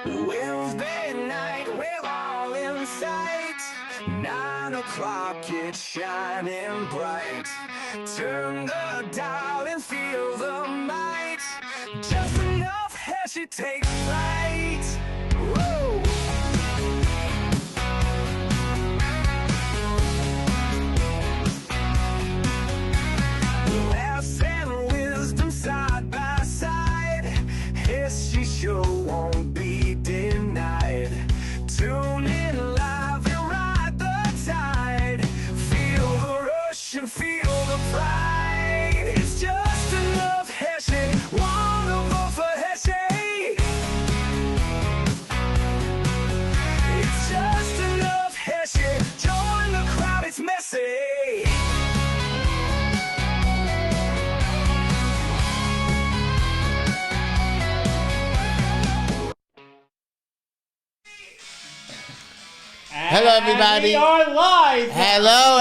Wednesday night, we're all in sight. 9 o'clock, it's shining bright. Turn the dial and feel the might. Just enough Heshy takes flight. Woo! Laughs and wisdom side by side. Heshy show won't be denied. Tune in live and ride the tide. Feel the rush and feel the pride. It's just enough Heshy. Wanna vote for Heshy? It's just enough Heshy. Join the crowd, it's messy. Hello, everybody. We are live. Hello.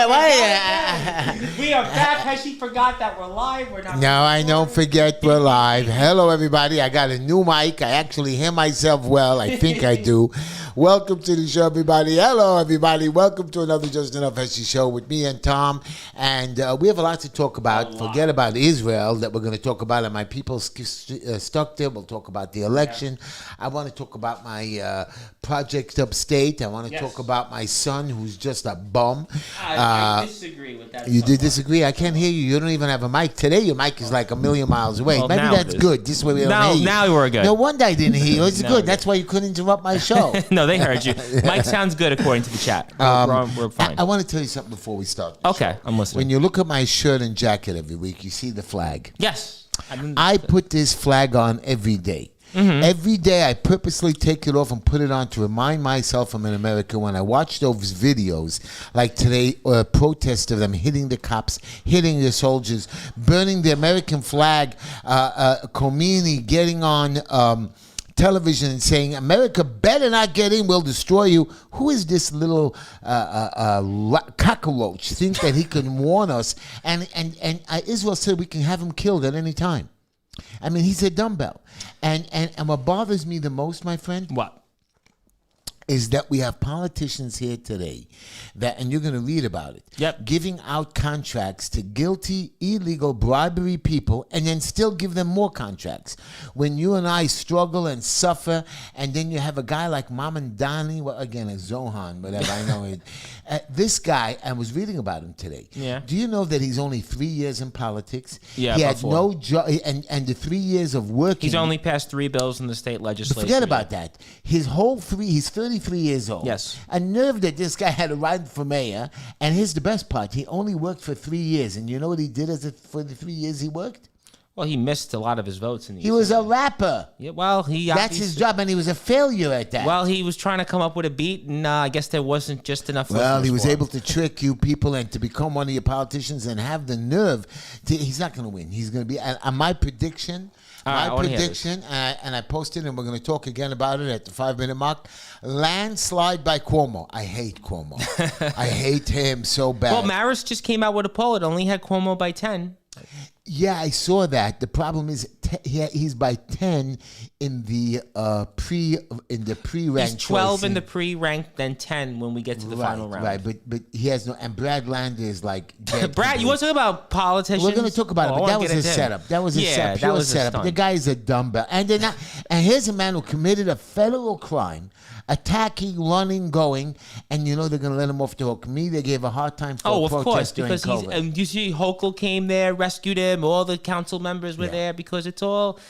We are back. Heshy forgot that we're live. We're not. No, I don't forget we're live. Hello, everybody. I got a new mic. I actually hear myself well. I think I do. Welcome to the show, everybody. Hello, everybody. Welcome to another Just Enough Heshy show with me and Tom. And we have a lot to talk about. Forget about Israel that we're going to talk about, and my people stuck there. We'll talk about the election. Yeah. I want to talk about my project upstate. I want to talk about my son, who's just a bum. I disagree with that. You did disagree? I can't hear you. You don't even have a mic. Today, your mic is like a million miles away. Well, maybe that's good. This way we don't hear you. Now we're good. No wonder I didn't hear you. It's good. That's why you couldn't interrupt my show. No, they heard you. Mike sounds good according to the chat. We're fine. I want to tell you something before we start. Okay, I'm listening. When you look at my shirt and jacket every week, you see the flag. Yes. I put this flag on every day. Mm-hmm. Every day I purposely take it off and put it on to remind myself I'm in America. When I watch those videos, like today, a protest of them hitting the cops, hitting the soldiers, burning the American flag, Khomeini getting on television and saying, America better not get in, we'll destroy you. Who is this little cockroach? Think that he can warn us? And Israel said we can have him killed at any time. I mean, he's a dumbbell. And what bothers me the most, my friend? What? Is that we have politicians here today that, and you're going to read about it, giving out contracts to guilty, illegal bribery people and then still give them more contracts. When you and I struggle and suffer, and then you have a guy like Mamadani, well, again, a Zohan, whatever, I know it. This guy, I was reading about him today. Yeah. Do you know that he's only 3 years in politics? Yeah, he had no job, and the 3 years of working. He's only passed 3 bills in the state legislature. Forget about that. His whole he's 33 years old. Yes. A nerve that this guy had to run for mayor. And here's the best part. He only worked for 3 years. And you know what he did for the 3 years he worked? Well, he missed a lot of his votes in the. He was a rapper. Yeah, well, that's his job, and he was a failure at that. Well, he was trying to come up with a beat, and I guess there wasn't just enough. Well, he was able to trick you people and to become one of your politicians and have the nerve. He's not going to win. He's going to be. And my prediction. And I posted, and we're going to talk again about it at the 5-minute mark. Landslide by Cuomo. I hate Cuomo. I hate him so bad. Well, Maris just came out with a poll. It only had Cuomo by 10. Yeah, I saw that. The problem is he's by 10 in the pre-ranked. He's 12 in the pre-ranked, then 10 when we get to the final round. Right, but he has no. And Brad Lander is like Brad. You want to talk about politicians? We're going to talk about it, but that was a setup. That was a setup. That was a setup. The guy is a dumbbell, and here's a man who committed a federal crime. Attacking, running, going, and you know they're going to let him off the hook. Me, they gave a hard time for a protest during COVID. You see, Hochul came there, rescued him. All the council members were there because it's all,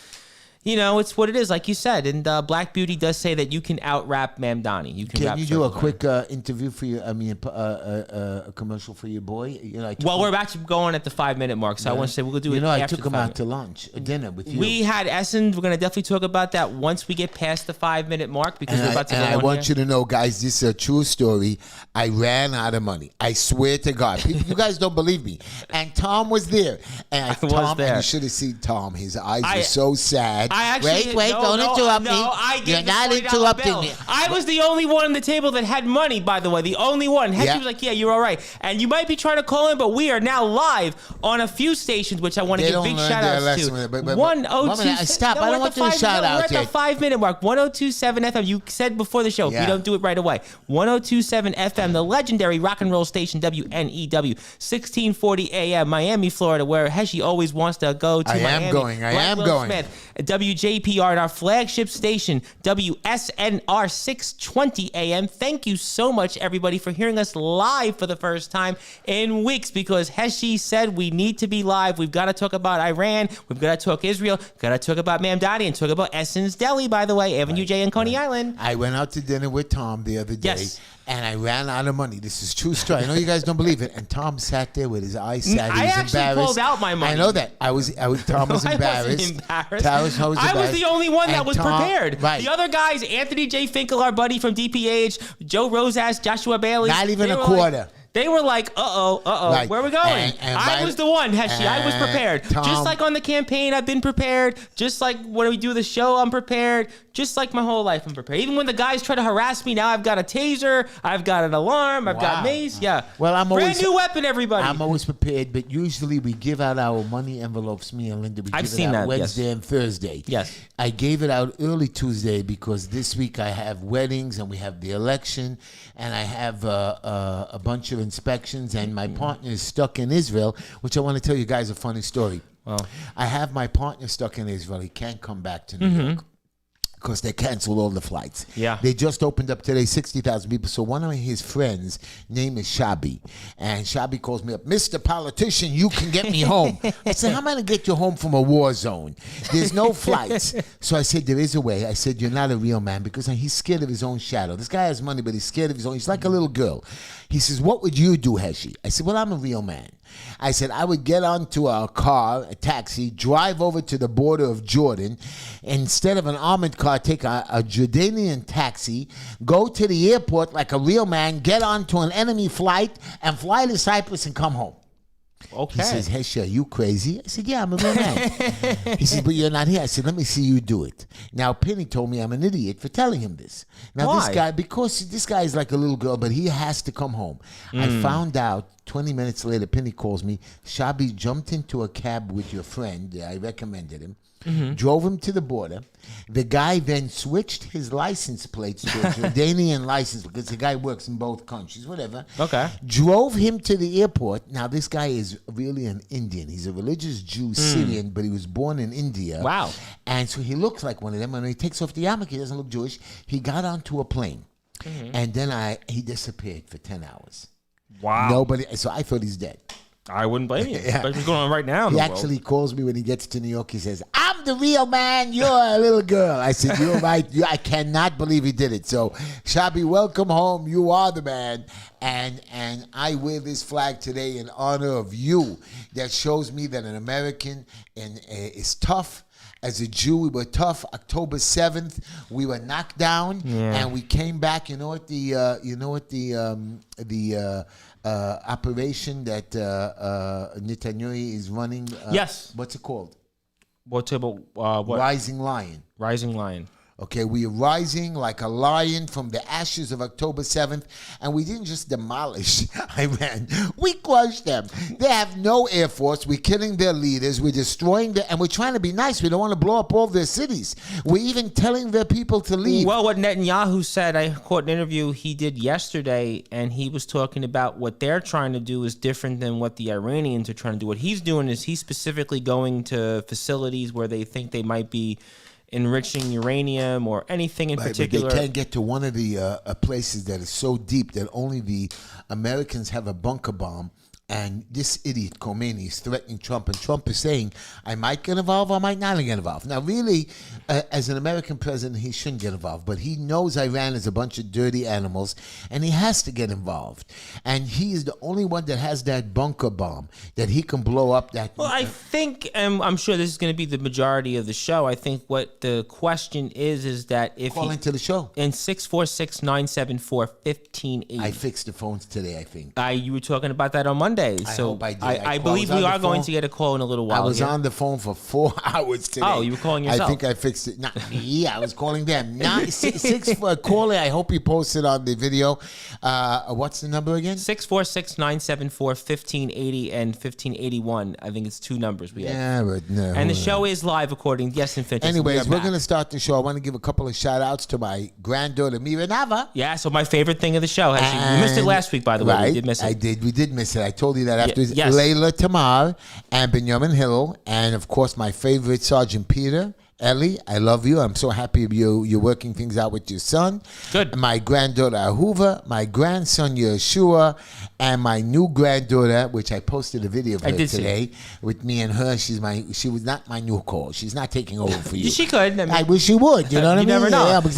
it's what it is, like you said. And Black Beauty does say that you can out-rap Mamadani. Can you do a quick interview for you? I mean, a commercial for your boy? We're about to go on at the 5-minute mark, so I want to say we'll do it. I took him out to lunch, dinner with you. We had Essence. We're going to definitely talk about that once we get past the 5-minute mark because we're about to go on. And I want you to know, guys, this is a true story. I ran out of money. I swear to God. You guys don't believe me. And Tom was there. And I was there. And you should have seen Tom. His eyes were so sad. I actually Wait, don't interrupt me. I You're gave not the $20 interrupting bill. me. I was the only one on the table that had money, by the way. The only one. Heshy Yeah. was like, yeah, you're all right. And you might be trying to call in, but we are now live on a few stations, which I want to They give don't big learn shout their outs lesson to. with it, but 102. stop. I don't want you to shout out We're at the yet. 5-minute mark. 102.7 FM. You said before the show. Yeah. We don't do it right away. 102.7 FM, the legendary rock and roll station, WNEW, 1640 AM, Miami, Florida, where Heshy always wants to go to Miami. I am going. Smith, WJPR, and our flagship station, WSNR 620 AM. Thank you so much, everybody, for hearing us live for the first time in weeks, because Heshy said we need to be live. We've got to talk about Iran. We've got to talk Israel. Got to talk about Mamadani and talk about Essence Deli, by the way, Avenue J and Coney Island. I went out to dinner with Tom the other day. Yes. And I ran out of money. This is true story. I know you guys don't believe it. And Tom sat there with his eyes sad. He I was actually embarrassed. pulled out my money. I know that. Tom was embarrassed. I wasn't embarrassed. I was I was the only one that And was Tom- prepared. Right. The other guys, Anthony J. Finkel, our buddy from DPH, Joe Rosas, Joshua Bailey. Not even they a were quarter. Like, they were like, Right. where are we going? And I was the one, Heshy. I was prepared. Tom- Just like on the campaign, I've been prepared. Just like when we do the show, I'm prepared. Just like my whole life, I'm prepared. Even when the guys try to harass me, now I've got a taser, I've got an alarm, I've got Wow. mace. Yeah. Well, I'm brand always- new weapon, everybody. I'm always prepared, but usually we give out our money envelopes, me and Linda. We I've give seen it out that, yes. Wednesday and Thursday. Yes. I gave it out early Tuesday because this week I have weddings and we have the election and I have a bunch of inspections and my partner is stuck in Israel, which I want to tell you guys a funny story. Well. I have my partner stuck in Israel. He can't come back to New York. Because they canceled all the flights. Yeah. They just opened up today, 60,000 people. So one of his friends' name is Shabi. And Shabi calls me up, Mr. Politician, you can get me home. I said, how am I going to get you home from a war zone? There's no flights. So I said, there is a way. I said, you're not a real man because he's scared of his own shadow. This guy has money, but he's scared of his own. He's like a little girl. He says, what would you do, Heshy? I said, well, I'm a real man. I said, I would get onto a car, a taxi, drive over to the border of Jordan. Instead of an armored car, take a Jordanian taxi, go to the airport like a real man, get onto an enemy flight, and fly to Cyprus and come home. Okay. He says, Heshy, are you crazy? I said, yeah, I'm a real man. He says, but you're not here. I said, let me see you do it. Now, Penny told me I'm an idiot for telling him this. Now, Why? this guy, because this guy is like a little girl, but he has to come home. I found out 20 minutes later, Penny calls me, Shabi jumped into a cab with your friend. I recommended him. Drove him to the border. The guy then switched his license plates to a Jordanian license because the guy works in both countries, whatever. Okay. Drove him to the airport. Now, this guy is really an Indian. He's a religious Jew, Syrian, but he was born in India. Wow. And so he looks like one of them. When he takes off the yarmulke, he doesn't look Jewish. He got onto a plane. And then he disappeared for 10 hours. Wow. Nobody. So I thought he's dead. I wouldn't blame you. Yeah. That's what's going on right now in He the actually calls me when he gets to New York. He says, I'm the real man. You're a little girl. I said, you're right. I cannot believe he did it. So, Shabi, welcome home. You are the man. And I wear this flag today in honor of you. That shows me that an American is tough. As a Jew, we were tough. October 7th, we were knocked down, and we came back. You know what the operation that Netanyahu is running? Yes. What's it called? What? Rising Lion. Rising Lion. Okay, we are rising like a lion from the ashes of October 7th, and we didn't just demolish Iran. We crushed them. They have no air force. We're killing their leaders. We're destroying them, and we're trying to be nice. We don't want to blow up all their cities. We're even telling their people to leave. Well, what Netanyahu said, I caught an interview he did yesterday, and he was talking about what they're trying to do is different than what the Iranians are trying to do. What he's doing is he's specifically going to facilities where they think they might be enriching uranium or anything in particular. But they can't get to one of the places that is so deep that only the Americans have a bunker bomb. And this idiot Khomeini is threatening Trump, and Trump is saying, I might get involved, I might not get involved. Now, really, as an American president, he shouldn't get involved, but he knows Iran is a bunch of dirty animals, and he has to get involved. And he is the only one that has that bunker bomb that he can blow up that... Well, I think, and I'm sure this is going to be the majority of the show, I think what the question is that if Call into the show. In 646-974-1580. I fixed the phones today, I think. You were talking about that on Monday. Monday. I So hope I did. I I believe was we on are the going phone. to get a call in a little while. I was here. on the phone for 4 hours today. Oh, you were calling yourself. I think I fixed it. Not me. I was calling them. Six for a caller. I hope you posted on the video. What's the number again? 646-974-1580 and 1581. I think it's two numbers we have. Yeah, but no. And the show is live according to Yes and Finches. Anyways, we're back. going to start the show. I want to give a couple of shout outs to my granddaughter, Mira Nava. Yeah, so my favorite thing of the show. Actually, we missed it last week, by the way. Right, We did miss it. I did. We did miss it. I told you that after yes. Layla Tamar and Benjamin Hill, and of course my favorite Sergeant Peter. Ellie, I love you. I'm so happy you're working things out with your son. Good. My granddaughter Ahuva, my grandson Yeshua, and my new granddaughter, which I posted a video of her today with me and her. She was not my new call. She's not taking over for you. She could. I wish she would. You know what I mean? never know. Yeah, because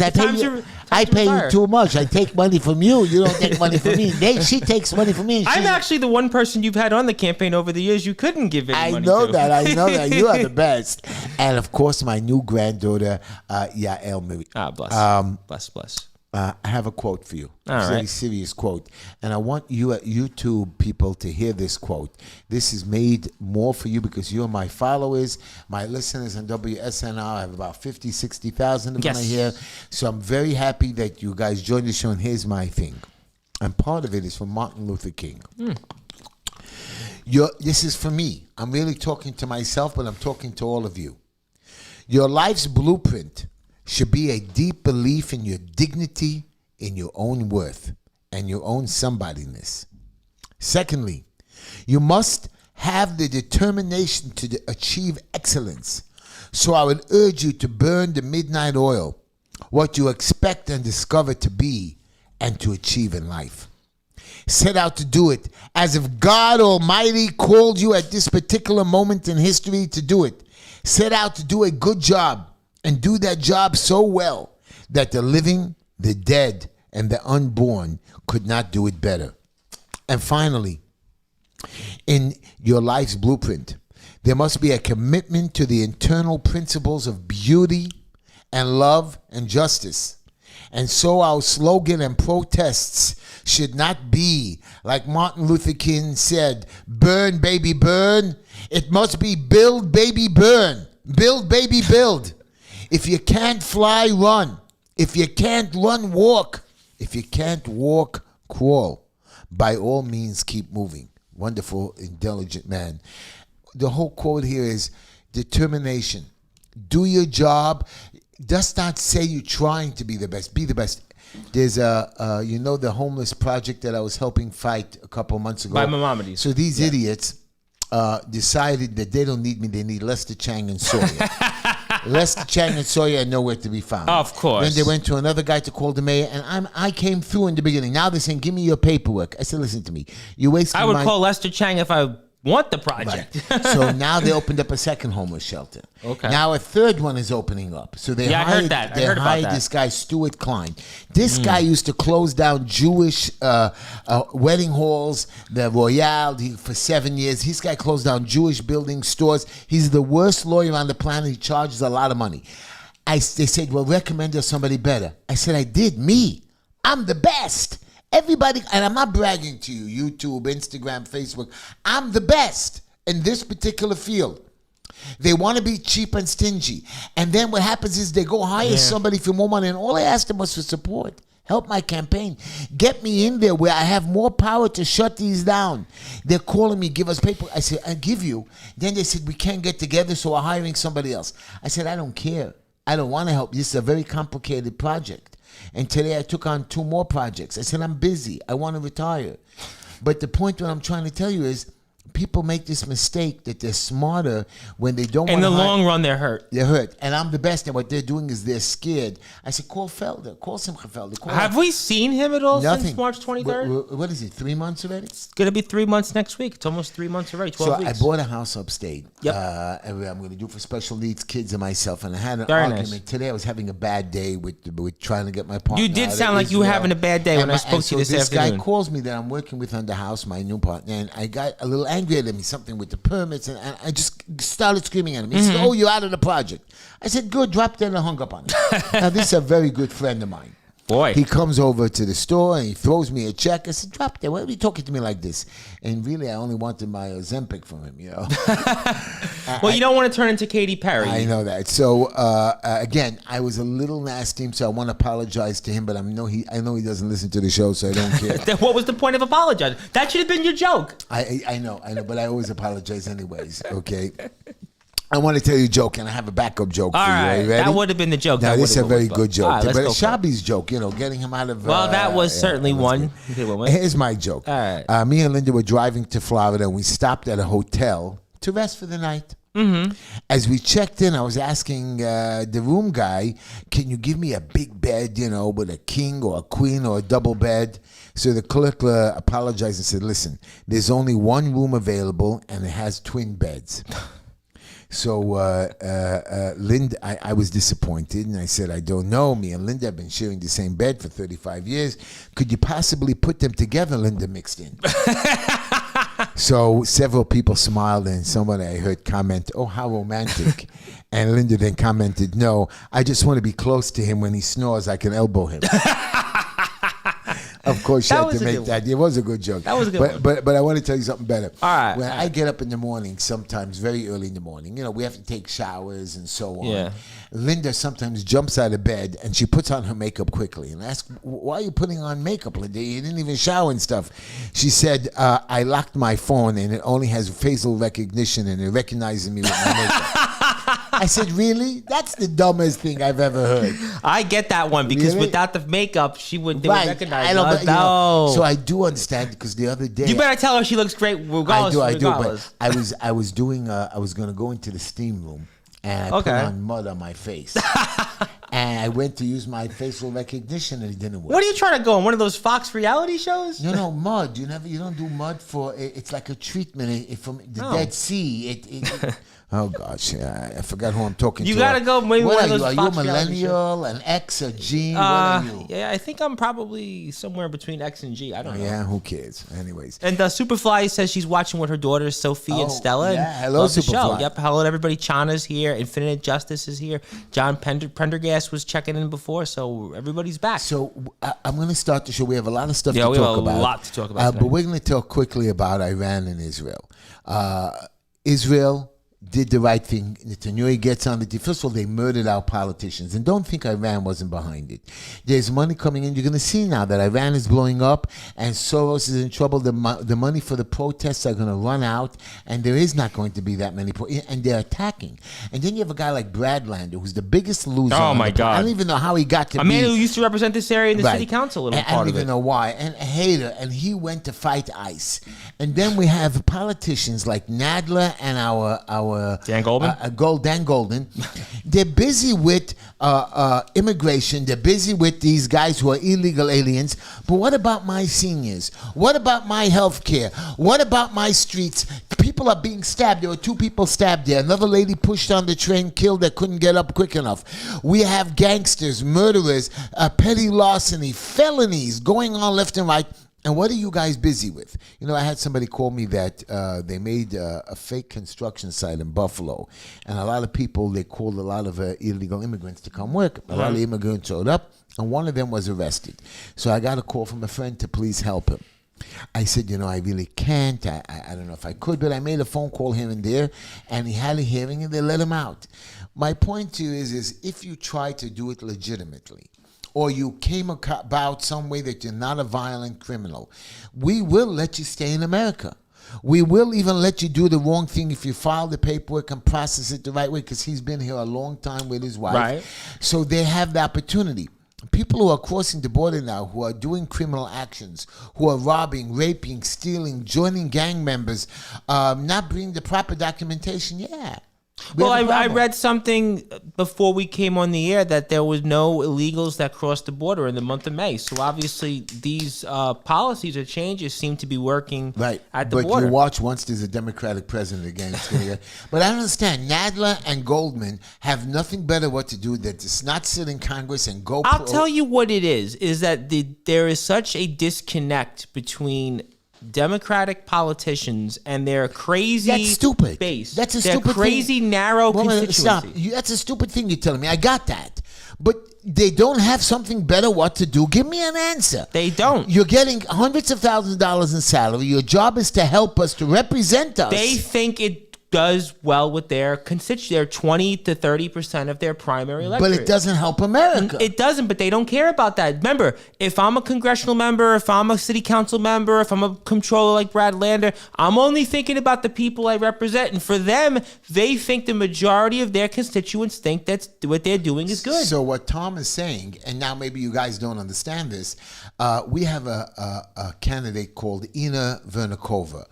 I pay you too much. I take money from you. You don't take money from me. She takes money from me. I'm actually the one person you've had on the campaign over the years you couldn't give any money to. I know that. You are the best. And of course, my new granddaughter, Yael Marie. Bless. I have a quote for you. All It's a right. very serious quote. And I want you YouTube people to hear this quote. This is made more for you because you're my followers, my listeners on WSNR. I have about 50, 60,000 of them here. So I'm very happy that you guys joined the show. And here's my thing. And part of it is from Martin Luther King. This is for me. I'm really talking to myself, but I'm talking to all of you. Your life's blueprint should be a deep belief in your dignity, in your own worth, and your own somebodyness. Secondly, you must have the determination to achieve excellence. So I would urge you to burn the midnight oil, what you expect and discover to be and to achieve in life. Set out to do it as if God Almighty called you at this particular moment in history to do it. Set out to do a good job and do that job so well that the living, the dead, and the unborn could not do it better. And finally, in your life's blueprint, there must be a commitment to the internal principles of beauty and love and justice. And so our slogan and protests should not be, like Martin Luther King said, burn, baby, burn. It must be build, baby, burn. Build, baby, build. If you can't fly, run. If you can't run, walk. If you can't walk, crawl. By all means, keep moving. Wonderful, intelligent man. The whole quote here is determination. Do your job. Just not say you're trying to be the best. Be the best. There's the homeless project that I was helping fight a couple months ago. By Mamadani. So these idiots decided that they don't need me. They need Lester Chang and Sawyer. Lester Chang and Sawyer are nowhere to be found. Of course. Then they went to another guy to call the mayor, and I came through in the beginning. Now they're saying, give me your paperwork. I said, listen to me. You're wasting I would my... call Lester Chang if I want the project. Right. So now they opened up a second homeless shelter. Okay. Now a third one is opening up. So they I hired, heard that. I they heard about hired that. this guy, Stuart Klein. This guy used to close down Jewish wedding halls, the Royale, for 7 years. This guy closed down Jewish buildings, stores. He's the worst lawyer on the planet. He charges a lot of money. They said, well, recommend us somebody better. I said, I did. Me. I'm the best. Everybody, and I'm not bragging to you, YouTube, Instagram, Facebook. I'm the best in this particular field. They want to be cheap and stingy. And then what happens is they go hire somebody for more money. And all I asked them was for support. Help my campaign. Get me in there where I have more power to shut these down. They're calling me, give us paper. I said, I give you. Then they said, we can't get together, so we're hiring somebody else. I said, I don't care. I don't want to help. This is a very complicated project. And today I took on 2 more projects. I said, I'm busy. I want to retire. But the point what I'm trying to tell you is people make this mistake that they're smarter when they don't want to. In the long run, they're hurt. They're hurt. And I'm the best. And what they're doing is they're scared. I said, call Felder. Call Simcha Felder. Call Have we seen him at all Nothing. since March 23rd? What is it, 3 months already? It's going to be 3 months next week. It's almost 3 months already, 12 So weeks. I bought a house upstate. Yep. And I'm going to do for special needs kids and myself. And I had an Very argument. nice. Today I was having a bad day with trying to get my partner. You did out of sound like you were Israel. having a bad day when And I spoke to you this this afternoon. guy calls me that I'm working with on the house, my new partner, and I got a little angry at him. Something with the permits, and I just started screaming at him. He said, oh, you're out of the project. I said, good, dropped it and hung up on him. Now, this is a very good friend of mine. Boy. He comes over to the store and he throws me a check. I said, drop that. Why are you talking to me like this? And really, I only wanted my Ozempic from him, you know. Well, you don't want to turn into Katy Perry. I know that. So, again, I was a little nasty, so I want to apologize to him, but I know he doesn't listen to the show, so I don't care. Then what was the point of apologizing? That should have been your joke. I know, but I always apologize anyways, okay? I want to tell you a joke, and I have a backup joke for you. Are you ready? That would have been the joke. Now, this is a very good joke. Right, but it's Shabby's joke, you know, getting him out of... Well, that was certainly one. Here's my joke. All right. Me and Linda were driving to Florida, and we stopped at a hotel to rest for the night. Mm-hmm. As we checked in, I was asking the room guy, can you give me a big bed, you know, with a king or a queen or a double bed? So the clerk apologized and said, listen, there's only one room available, and it has twin beds. So Linda, I was disappointed, and I said, I don't know. Me and Linda have been sharing the same bed for 35 years. Could you possibly put them together? Linda mixed in. So several people smiled, and somebody I heard comment, oh, how romantic. And Linda then commented, no, I just want to be close to him. When he snores, I can elbow him. Of course, she had to make that. It was a good joke. That was a good one. But I want to tell you something better. All right. When I get up in the morning, sometimes very early in the morning, you know, we have to take showers and so on. Yeah. Linda sometimes jumps out of bed and she puts on her makeup quickly. And I ask, why are you putting on makeup, Linda? You didn't even shower and stuff. She said, I locked my phone and it only has facial recognition and it recognizes me with my makeup. I said, really? That's the dumbest thing I've ever heard. I get that one because Really? without the makeup, they would recognize I don't, us. but, you know, No. so I do understand because the other day You better tell her she looks great regardless. I do. But regardless. I was doing. I was going to go into the steam room and I put on mud on my face. And I went to use my facial recognition and it didn't work. What are you trying to go on? One of those Fox reality shows? No, mud. You don't do mud for. It's like a treatment from the Dead Sea. Oh gosh, I forgot who I'm talking to. You gotta go. Maybe what one are of those you? Are you a Fox reality millennial, an X, a G? What are you? Yeah, I think I'm probably somewhere between X and G. I don't know. Yeah, who cares? Anyways. And Superfly says she's watching with her daughters, Sophie and Stella. Yeah, and hello, love the Superfly. show. Yep, hello everybody. Chana's here. Infinite Justice is here. John Prendergast was checking in before, so everybody's back. So I'm going to start the show. We have a lot of stuff to we have talk about. a lot to talk about. But we're going to talk quickly about Iran and Israel. Israel did the right thing. Netanyahu gets on the... First of all, they murdered our politicians. And don't think Iran wasn't behind it. There's money coming in. You're going to see now that Iran is blowing up and Soros is in trouble. The money for the protests are going to run out and there is not going to be that many... And they're attacking. And then you have a guy like Bradlander, who's the biggest loser. Oh, my God. I don't even know how he got to a be... man who used to represent this area in the city council. I don't even know why. And a hater. And he went to fight ICE. And then we have politicians like Nadler and our Dan Goldman? Dan Golden. They're busy with immigration. They're busy with these guys who are illegal aliens. But what about my seniors? What about my health care? What about my streets? People are being stabbed. There were 2 people stabbed there. Another lady pushed on the train, killed that couldn't get up quick enough. We have gangsters, murderers, petty larceny, felonies going on left and right. And what are you guys busy with? You know, I had somebody call me that they made a fake construction site in Buffalo. And a lot of people, they called a lot of illegal immigrants to come work. A lot of immigrants showed up, and one of them was arrested. So I got a call from a friend to please help him. I said, I really can't. I don't know if I could, but I made a phone call here and there, and he had a hearing, and they let him out. My point to you is if you try to do it legitimately, or you came about some way that you're not a violent criminal, we will let you stay in America. We will even let you do the wrong thing if you file the paperwork and process it the right way, because he's been here a long time with his wife. Right. So they have the opportunity. People who are crossing the border now, who are doing criminal actions, who are robbing, raping, stealing, joining gang members, not bringing the proper documentation, Well, I read something before we came on the air that there was no illegals that crossed the border in the month of May. So obviously these policies or changes seem to be working at the border. But you watch, once there's a Democratic president again, it's going to get... But I don't understand. Nadler and Goldman have nothing better what to do than to not sit in Congress and go... I'll tell you what it is that there is such a disconnect between Democratic politicians and their crazy That's stupid. base. That's a their stupid crazy thing. narrow constituency. Stop. That's a stupid thing you're telling me. I got that. But they don't have something better what to do? Give me an answer. They don't. You're getting hundreds of thousands of dollars in salary. Your job is to help us, to represent us. They think it does well with their constituents. They're 20 to 30% of their primary electorate. But it doesn't help America. It doesn't, but they don't care about that. Remember, if I'm a congressional member, if I'm a city council member, if I'm a controller like Brad Lander, I'm only thinking about the people I represent. And for them, they think the majority of their constituents think that's what they're doing is good. So what Tom is saying, and now maybe you guys don't understand this, we have a candidate called Ina Vernikova.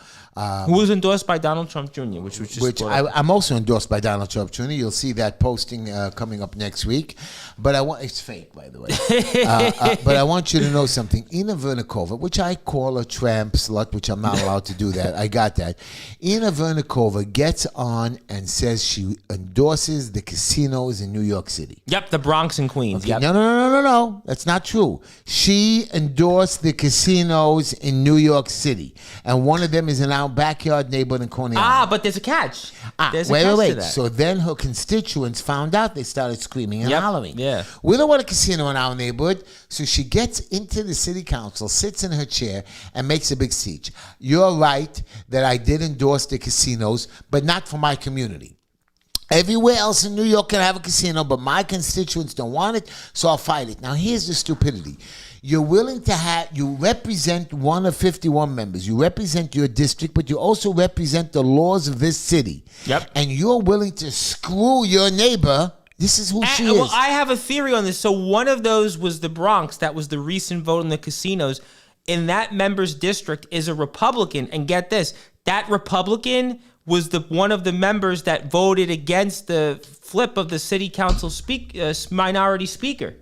Who was endorsed by Donald Trump Jr., which was just I'm also endorsed by Donald Trump Jr. You'll see that posting coming up next week. But it's fake, by the way. But I want you to know something. Ina Vernikova, which I call a tramp slut, which I'm not allowed to do that. I got that. Ina Vernikova gets on and says she endorses the casinos in New York City. Yep, the Bronx and Queens. Okay. Yep. No. That's not true. She endorsed the casinos in New York City. And one of them is in our backyard neighborhood in Coney Island. But there's a catch. There's a Wait. catch to that. So then her constituents found out. They started screaming and hollering. Yeah. We don't want a casino in our neighborhood. So she gets into the city council, sits in her chair, and makes a big speech. You're right that I did endorse the casinos, but not for my community. Everywhere else in New York can have a casino, but my constituents don't want it, so I'll fight it. Now, here's the stupidity. You're willing to you represent one of 51 members. You represent your district, but you also represent the laws of this city. Yep. And you're willing to screw your neighbor. This is who she is. Well, I have a theory on this. So one of those was the Bronx. That was the recent vote in the casinos. In that member's district is a Republican. And get this, that Republican was one of the members that voted against the flip of the city council minority speaker.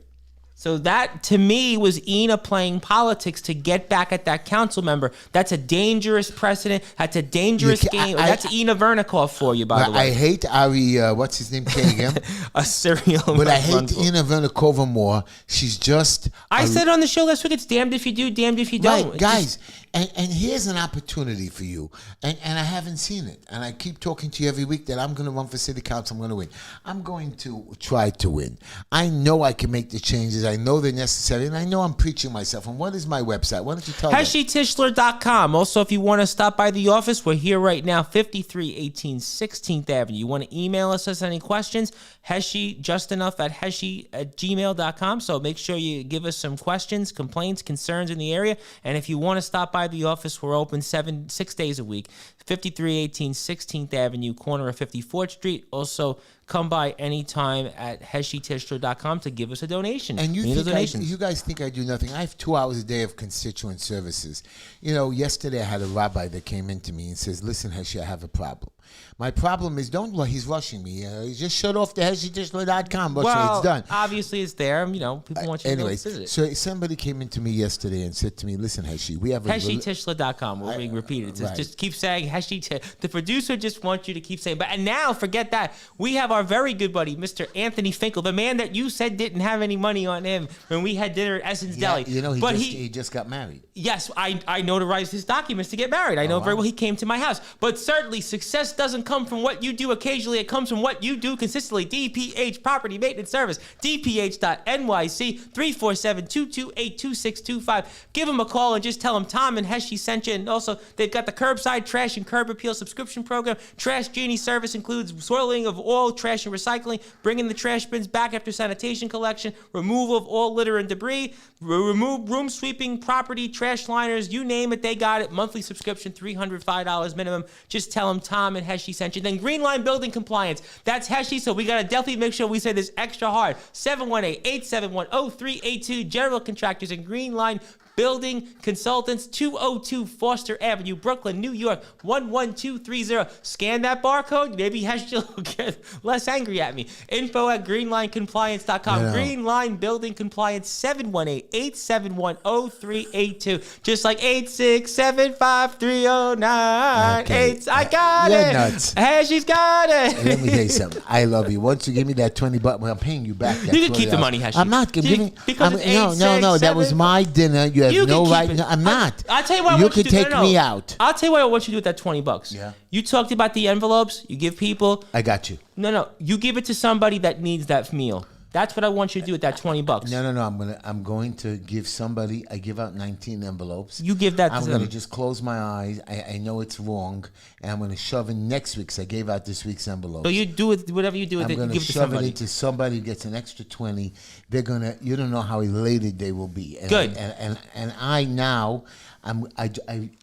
So that, to me, was Ina playing politics to get back at that council member. That's a dangerous precedent. That's a dangerous game. That's Ina Vernikov for you, by the way. I hate Ari, what's his name, Kagan? A serial. But I hate Ina Vernikova more. She's just... I said on the show last week, it's damned if you do, damned if you don't. Right, guys. And here's an opportunity for you. And I haven't seen it. And I keep talking to you every week that I'm going to run for city council. I'm going to win. I'm going to try to win. I know I can make the changes. I know they're necessary. And I know I'm preaching myself. And what is my website? Why don't you tell me? HeshyTischler.com. Also, if you want to stop by the office, we're here right now, 5318 16th Avenue. You want to email us any questions? Heshy, justenough@heshy@gmail.com. So make sure you give us some questions, complaints, concerns in the area. And if you want to stop by the office, we're open 6 days a week. 5318 16th Avenue, corner of 54th Street. Also, come by anytime at HeshyTischler.com to give us a donation. And you guys think I do nothing. I have 2 hours a day of constituent services. You know, yesterday I had a rabbi that came into me and says, listen, Heshy, I have a problem. My problem is, he's rushing me. Just shut off the HeshyTischler.com. It's done. Obviously it's there. You know, people want you to visit it. So somebody came into me yesterday and said to me, listen, Heshy, we have HeshyTischler.com. We're being repeated. Just keep saying The producer just wants you to keep saying, and now forget that. We have our very good buddy, Mr. Anthony Finkel, the man that you said didn't have any money on him when we had dinner at Essence Deli. You know, he just got married. Yes, I notarized his documents to get married. I know very well he came to my house. But certainly success doesn't come from what you do occasionally. It comes from what you do consistently. DPH Property Maintenance Service. DPH.NYC 347-228-2625. Give him a call and just tell him Tom and Heshy sent you. And also, they've got the curbside trash and curb appeal subscription program. Trash Genie service includes soiling of all trash and recycling, bringing the trash bins back after sanitation collection, removal of all litter and debris, remove room sweeping, property, trash liners, you name it, they got it. Monthly subscription, $305 minimum. Just tell them Tom and Heshy sent you. Then Green Line Building Compliance. That's Heshy, so we got to definitely make sure we say this extra hard. 718-871-0382. General Contractors and Green Line Building Consultants, 202 Foster Avenue, Brooklyn, New York, 11230. Scan that barcode. Maybe Heshy will get less angry at me. info@greenlinecompliance.com. Greenline Building Compliance, 718-871-0382. Just like 8675309. Okay. I got You're it. nuts. Heshy's got it. Let me tell you something. I love you. Once you give me that $20, I'm paying you back. That You can keep the $20. money, Heshy. I'm not giving. Because it's No. That was my dinner. You have no right. No, I'm not. I'll tell you what I you want you could to do. take me out. I'll tell you what I want you to do with that $20. Yeah. You talked about the envelopes. You give people. I got you. No. You give it to somebody that needs that meal. That's what I want you to do with that $20. No. I'm going to give somebody. I give out 19 envelopes. You give that to I'm them. going to just close my eyes. I know it's wrong, and I'm going to shove in next week's. I gave out this week's envelope. So you do it, whatever you do with I'm it, you going to give it to shove it somebody. into somebody who gets an extra 20. They're gonna. You don't know how elated they will be. And Good.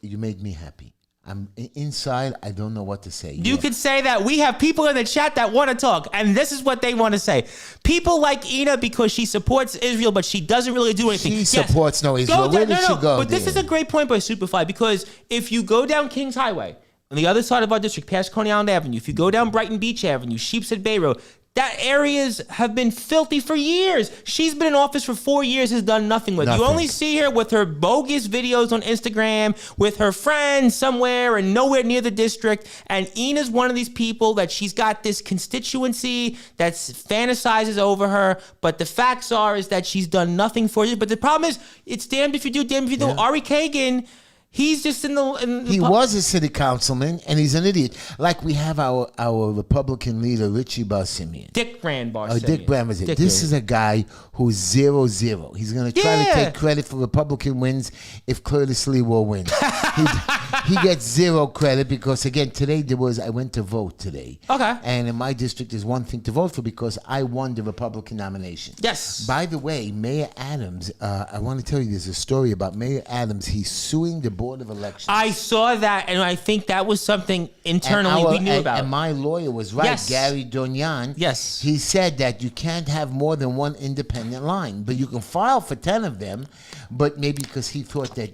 You made me happy. I'm inside. I don't know what to say. You could say that we have people in the chat that want to talk, and this is what they want to say. People like Ina because she supports Israel, but she doesn't really do anything. She supports no Israel. Where did she go? But this is a great point by Superfly, because if you go down Kings Highway, on the other side of our district, past Coney Island Avenue, if you go down Brighton Beach Avenue, Sheepshead Bay Road, that areas have been filthy for years. She's been in office for 4 years, has done nothing with it. You only see her with her bogus videos on Instagram, with her friends somewhere and nowhere near the district. And Ina's one of these people that she's got this constituency that fantasizes over her. But the facts is that she's done nothing for you. But the problem is, it's damned if you do, damned if you don't. Ari Kagan, he's just in the he was a city councilman, and he's an idiot. Like we have our Republican leader, Richie Bar-Simeon. Dick Brand Dick Brand was it. This is a guy who's 0-0. He's going to try to take credit for Republican wins if Curtis Leroy wins. he gets zero credit because, again, today I went to vote today. Okay. And in my district, there's one thing to vote for because I won the Republican nomination. Yes. By the way, Mayor Adams, I want to tell you, there's a story about Mayor Adams. He's suing the Board of Elections. I saw that, and I think that was something internally we knew about. And my lawyer was right, Yes. Gary Donyan. Yes. He said that you can't have more than one independent line, but you can file for 10 of them, but maybe because he thought that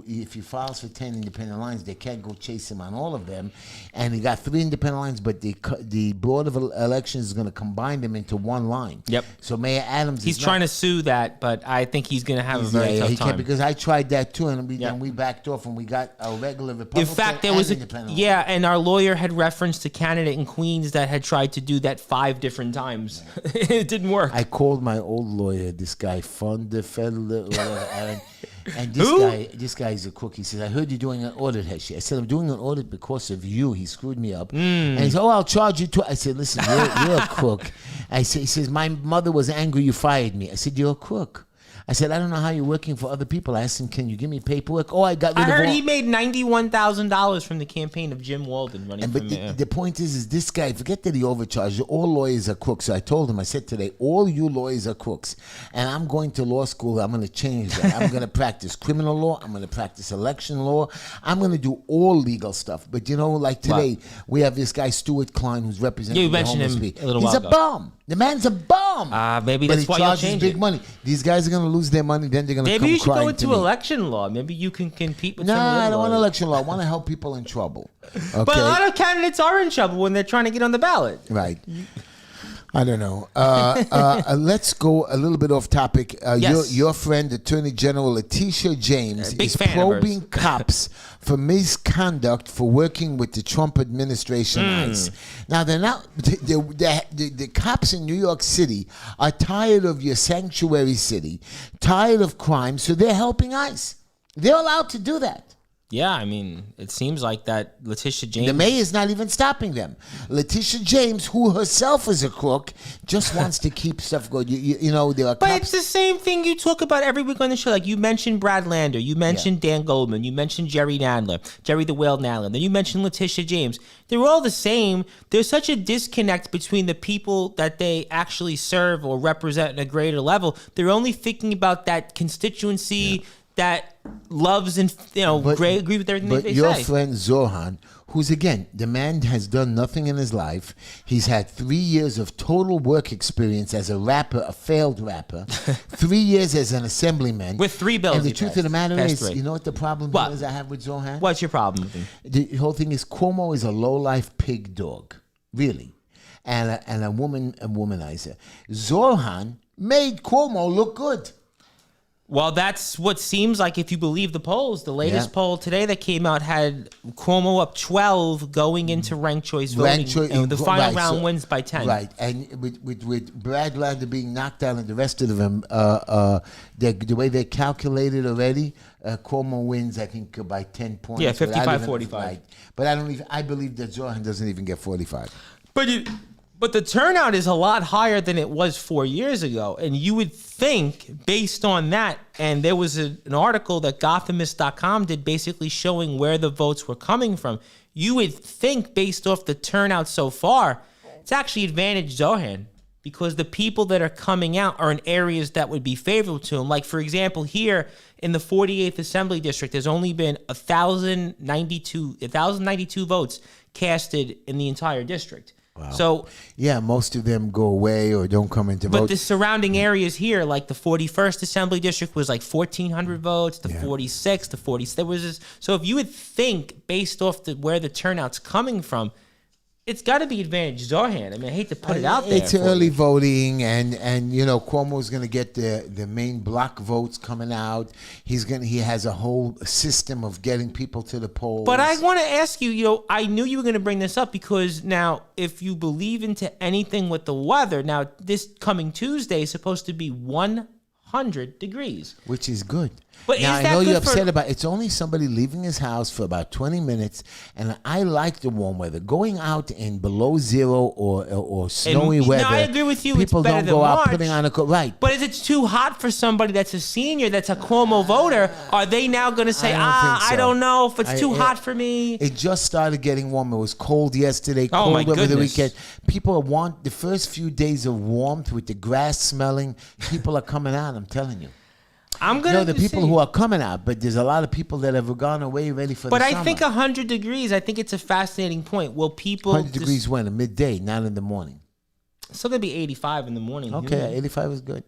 if he files for 10 independent lines, they can't go chase him on all of them. And he got 3 independent lines, but the Board of Elections is going to combine them into one line. Yep. So Mayor Adams He's trying to sue that, but I think he's going to have a very tough time. Because I tried that too, and we backed off, and we got a regular Republican. In fact, there was and our lawyer had referenced a candidate in Queens that had tried to do that 5 different times. It didn't work. I called my old lawyer, this guy, and this guy is a crook. He says, I heard you're doing an audit, Heshy. I said, I'm doing an audit because of you. He screwed me up. And he said, I'll charge you too. I said, listen, you're a crook. He says, my mother was angry you fired me. I said, you're a crook. I said, I don't know how you're working for other people. I asked him, can you give me paperwork? I got rid of heard he made $91,000 from the campaign of Jim Walden running for mayor. The point is this guy, forget that he overcharged. All lawyers are crooks. So I told him, I said today, all you lawyers are crooks. And I'm going to law school. I'm going to change that. I'm going to practice criminal law. I'm going to practice election law. I'm going to do all legal stuff. But, like today, we have this guy, Stuart Klein, who's representing the homeless people. A little while He's ago. a bum. The man's a bum. Maybe that's why you'll change big it. money. These guys are going to lose their money. Then they're going to come Maybe you should crying go to into me. election law. Maybe you can compete with No, some of the I other don't want lawyers. election law. I want to help people in trouble. Okay? But a lot of candidates are in trouble when they're trying to get on the ballot. Right. I don't know. Let's go a little bit off topic. Yes. Your friend, Attorney General Letitia James, Big is fan of probing hers. cops for misconduct for working with the Trump administration ICE. Now, they're not. The cops in New York City are tired of your sanctuary city, tired of crime, so they're helping ICE. They're allowed to do that. Yeah, I mean, it seems like that Letitia James. The mayor's not even stopping them. Letitia James, who herself is a crook, just wants to keep stuff going. There are But cops. it's the same thing you talk about every week on the show. Like you mentioned Brad Lander, you mentioned Dan Goldman, you mentioned Jerry Nadler, Jerry the Whale Nadler, then you mentioned Letitia James. They're all the same. There's such a disconnect between the people that they actually serve or represent at a greater level. They're only thinking about that constituency that loves and agree with everything they say. But your friend Zohan, who's again, the man has done nothing in his life. He's had 3 years of total work experience as a rapper, a failed rapper. 3 years as an assemblyman. With 3 bills. And the truth of the matter is, 3. you know what the problem is I have with Zohan? What's your problem with him? The whole thing is Cuomo is a low-life pig dog. Really. And a womanizer. Zohan made Cuomo look good. Well, that's what seems like if you believe the polls. The latest poll today that came out had Cuomo up 12 going into ranked choice voting. And the final round wins by 10. Right. And with Brad Lander being knocked down and the rest of them, the way they calculated already, Cuomo wins, I think, by 10 points. Yeah, 55-45. Right. But I believe that Zohan doesn't even get 45. But But the turnout is a lot higher than it was 4 years ago. And you would think, based on that, and there was an article that Gothamist.com did basically showing where the votes were coming from. You would think, based off the turnout so far, it's actually advantaged Zohan because the people that are coming out are in areas that would be favorable to him. Like, for example, here in the 48th Assembly District, there's only been 1,092 votes casted in the entire district. Wow. So yeah, most of them go away or don't come into vote. But the surrounding areas here, like the 41st Assembly District was like 1,400 votes, the 46th, the 40th. There was this. So if you would think, based off where the turnout's coming from, it's got to be advantage Zohan. I mean, I hate to put it out there. It's early voting, and Cuomo's going to get the main block votes coming out. He has a whole system of getting people to the polls. But I want to ask you, I knew you were going to bring this up because now, if you believe into anything with the weather, now this coming Tuesday is supposed to be 100 degrees, which is good. But now, is that I know good you're upset about it's only somebody leaving his house for about 20 minutes, and I like the warm weather. Going out in below zero or snowy weather. No, I agree with you. People it's better don't than go out March. putting on a coat. Right. But if it's too hot for somebody that's a senior, that's a Cuomo voter, are they now going to say, I don't know if it's too hot for me? It just started getting warm. It was cold yesterday, Oh, my cold over the goodness. weekend. People want the first few days of warmth with the grass smelling. People are coming out, I'm telling you. I'm going to the people who are coming out, but there's a lot of people that have gone away ready for the summer. But I think 100 degrees, I think it's a fascinating point. Will people... 100 degrees when? At midday, not in the morning. It's still going to be 85 in the morning. Okay, 85 is good.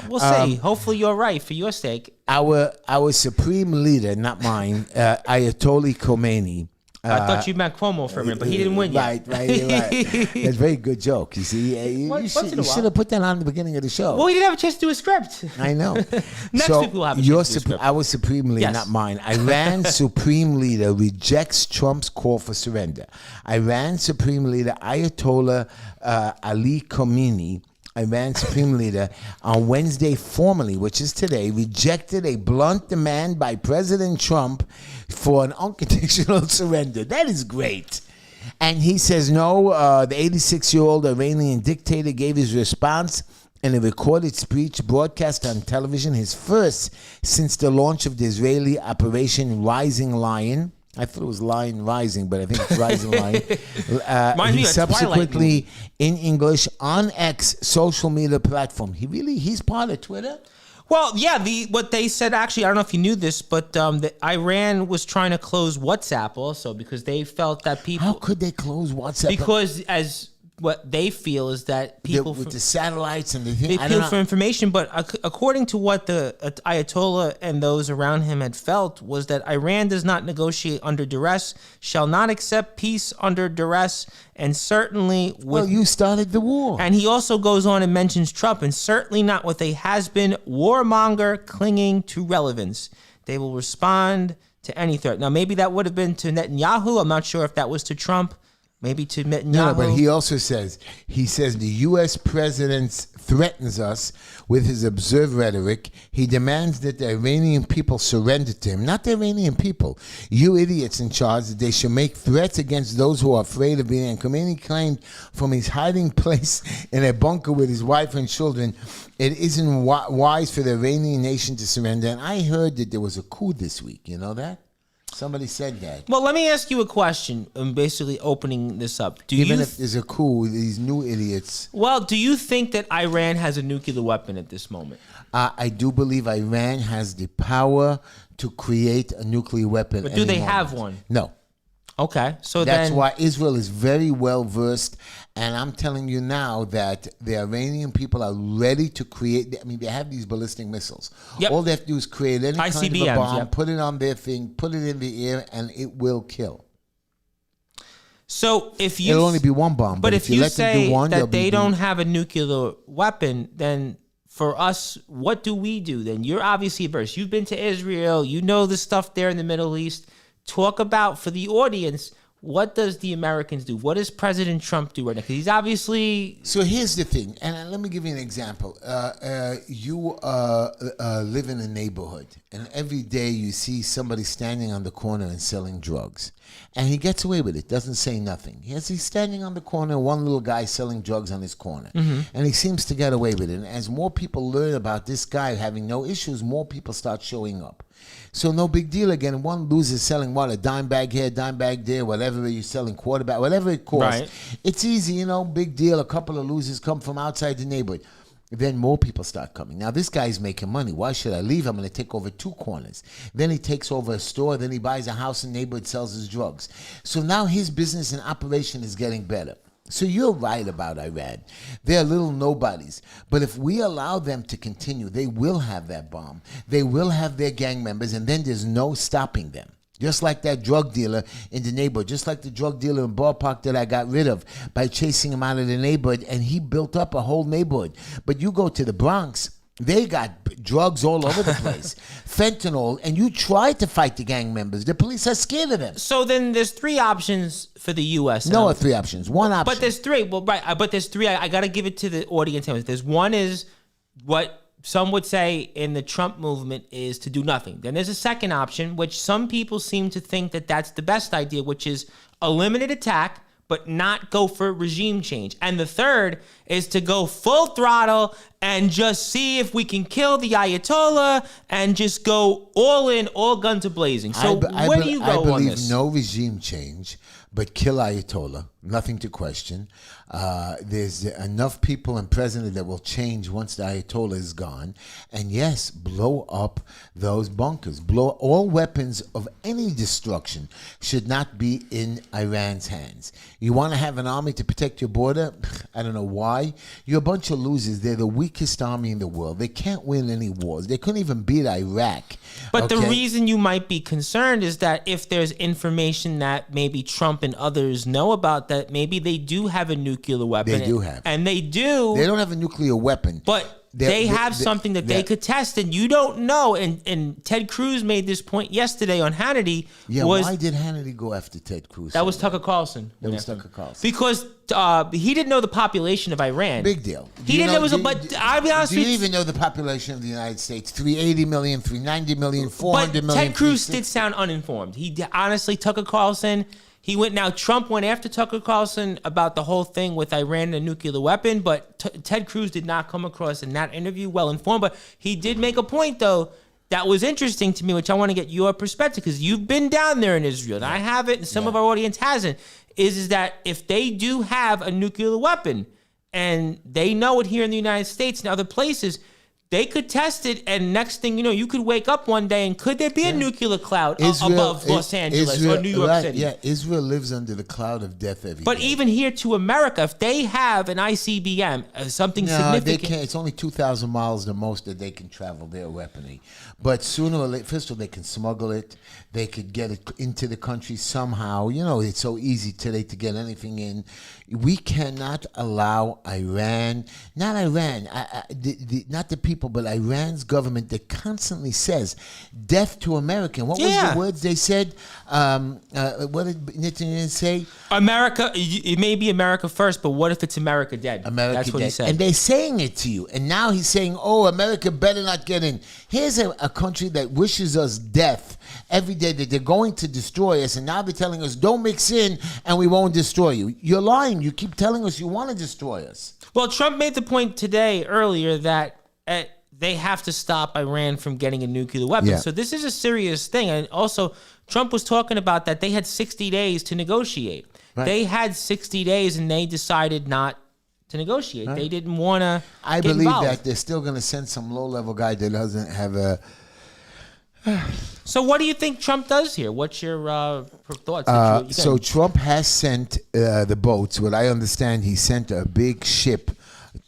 We'll see. Hopefully you're right for your sake. Our supreme leader, not mine, Ayatollah Khomeini. I thought you meant Cuomo for a minute, but he didn't win yet. Right. That's a very good joke. You see, you should have put that on the beginning of the show. Well, he didn't have a chance to do a script. I know. Next week we'll have a chance to do a script. Our supreme leader, not mine. Iran's supreme leader rejects Trump's call for surrender. Iran's supreme leader, Ayatollah Ali Khamenei, Iran's supreme leader, on Wednesday formally, which is today, rejected a blunt demand by President Trump for an unconditional surrender. That is great. And he says no. The 86-year-old Iranian dictator gave his response in a recorded speech broadcast on television, his first since the launch of the Israeli Operation Rising Lion. I thought it was Lion Rising, but I think it's Rising Lion. He subsequently, in English, on X social media platform. He's part of Twitter? Well, yeah, what they said, actually, I don't know if you knew this, but Iran was trying to close WhatsApp also because they felt that people... How could they close WhatsApp? Because as what they feel is that people... With the satellites and the thing... They appeal for information, but according to what the Ayatollah and those around him had felt was that Iran does not negotiate under duress, shall not accept peace under duress, and certainly with... Well, you started the war. And he also goes on and mentions Trump, and certainly not with a has-been warmonger clinging to relevance. They will respond to any threat. Now, maybe that would have been to Netanyahu. I'm not sure if that was to Trump. Maybe to Netanyahu. No, but he also says, the U.S. president threatens us with his absurd rhetoric. He demands that the Iranian people surrender to him. Not the Iranian people. You idiots in charge, that they should make threats against those who are afraid of being. And Khomeini claimed from his hiding place in a bunker with his wife and children, it isn't wise for the Iranian nation to surrender. And I heard that there was a coup this week. You know that? Somebody said that. Well, let me ask you a question. I'm basically opening this up. Even if there's a coup, these new idiots. Well, do you think that Iran has a nuclear weapon at this moment? I do believe Iran has the power to create a nuclear weapon. But do they have one? No. Okay, so that's why Israel is very well versed, and I'm telling you now that the Iranian people are ready to create. I mean, they have these ballistic missiles. Yep. All they have to do is create any kind of a ICBMs, bomb, put it on their thing, put it in the air, and it will kill. So if you, it'll only be one bomb. But if you let them do one, that they don't have a nuclear weapon, then for us, what do we do? Then you're obviously versed. You've been to Israel. You know the stuff there in the Middle East. Talk about, for the audience, what does the Americans do? What does President Trump do right now? Because he's obviously... So here's the thing, and let me give you an example. You live in a neighborhood, and every day you see somebody standing on the corner and selling drugs. And he gets away with it, doesn't say nothing. He's standing on the corner, one little guy selling drugs on his corner. And he seems to get away with it. And as more people learn about this guy having no issues, more people start showing up. So no big deal again. One loser selling what, a dime bag here, dime bag there, whatever you're selling, quarterback, whatever it costs. Right. It's easy, big deal. A couple of losers come from outside the neighborhood. Then more people start coming. Now, this guy's making money. Why should I leave? I'm going to take over 2 corners. Then he takes over a store. Then he buys a house in the neighborhood, sells his drugs. So now his business and operation is getting better. So you're right about Iran. They're little nobodies. But if we allow them to continue, they will have that bomb. They will have their gang members, and then there's no stopping them. Just like that drug dealer in the neighborhood, just like the drug dealer in Ballpark that I got rid of by chasing him out of the neighborhood, and he built up a whole neighborhood. But you go to the Bronx, they got drugs all over the place, fentanyl, and you try to fight the gang members. The police are scared of them. So then there's 3 options for the U.S. No, 3 options. One option. But there's 3. Well, right. But there's 3. I got to give it to the audience. There's one is what some would say in the Trump movement is to do nothing. Then there's a second option, which some people seem to think that that's the best idea, which is a limited attack, but not go for regime change. And the third is to go full throttle and just see if we can kill the Ayatollah and just go all in, all guns a-blazing. So where do you go on this? I believe no regime change, but kill Ayatollah. Nothing to question. There's enough people and president that will change once the Ayatollah is gone. And yes, blow up those bunkers. Blow all weapons of any destruction should not be in Iran's hands. You want to have an army to protect your border? I don't know why. You're a bunch of losers. They're the weakest army in the world. They can't win any wars. They couldn't even beat Iraq. But the reason you might be concerned is that if there's information that maybe Trump and others know about, that maybe they do have a nuclear weapon. They do have. And they do. They don't have a nuclear weapon. But they have something that they could test, and you don't know. And Ted Cruz made this point yesterday on Hannity. Yeah, why did Hannity go after Ted Cruz? That was Tucker Carlson. That was Tucker Carlson. Because he didn't know the population of Iran. Big deal. He didn't know, but I'll be honest with you. Do you even know the population of the United States? 380 million, 390 million, 400 million. Ted Cruz did sound uninformed. Honestly, Tucker Carlson... Trump went after Tucker Carlson about the whole thing with Iran and a nuclear weapon, but Ted Cruz did not come across in that interview well informed. But he did make a point, though, that was interesting to me, which I want to get your perspective, because you've been down there in Israel, and I haven't, and some of our audience hasn't, is that if they do have a nuclear weapon, and they know it here in the United States and other places, they could test it, and next thing you know, you could wake up one day, and could there be a nuclear cloud above Los Angeles or New York City? Yeah, Israel lives under the cloud of death every day. But even here to America, if they have an ICBM, something significant... they can't. It's only 2,000 miles the most that they can travel their weaponry. But sooner or later, first of all, they can smuggle it. They could get it into the country somehow. It's so easy today to get anything in. We cannot allow Iran, not Iran, not the people, but Iran's government that constantly says death to American. What was the words they said? What did Netanyahu say? America, it may be America first, but what if it's America dead? That's what he said. And they're saying it to you. And now he's saying, America better not get in. Here's a country that wishes us death every day, that they're going to destroy us. And now they're telling us, don't mix in and we won't destroy you. You're lying. You keep telling us you want to destroy us. Well, Trump made the point earlier that they have to stop Iran from getting a nuclear weapon. Yeah. So this is a serious thing. And also, Trump was talking about that they had 60 days to negotiate. Right. They had 60 days and they decided not to negotiate. Right. They didn't want to I believe involved. That they're still going to send some low-level guy that doesn't have a... So what do you think Trump does here? What's your thoughts? So Trump has sent the boats. What I understand, he sent a big ship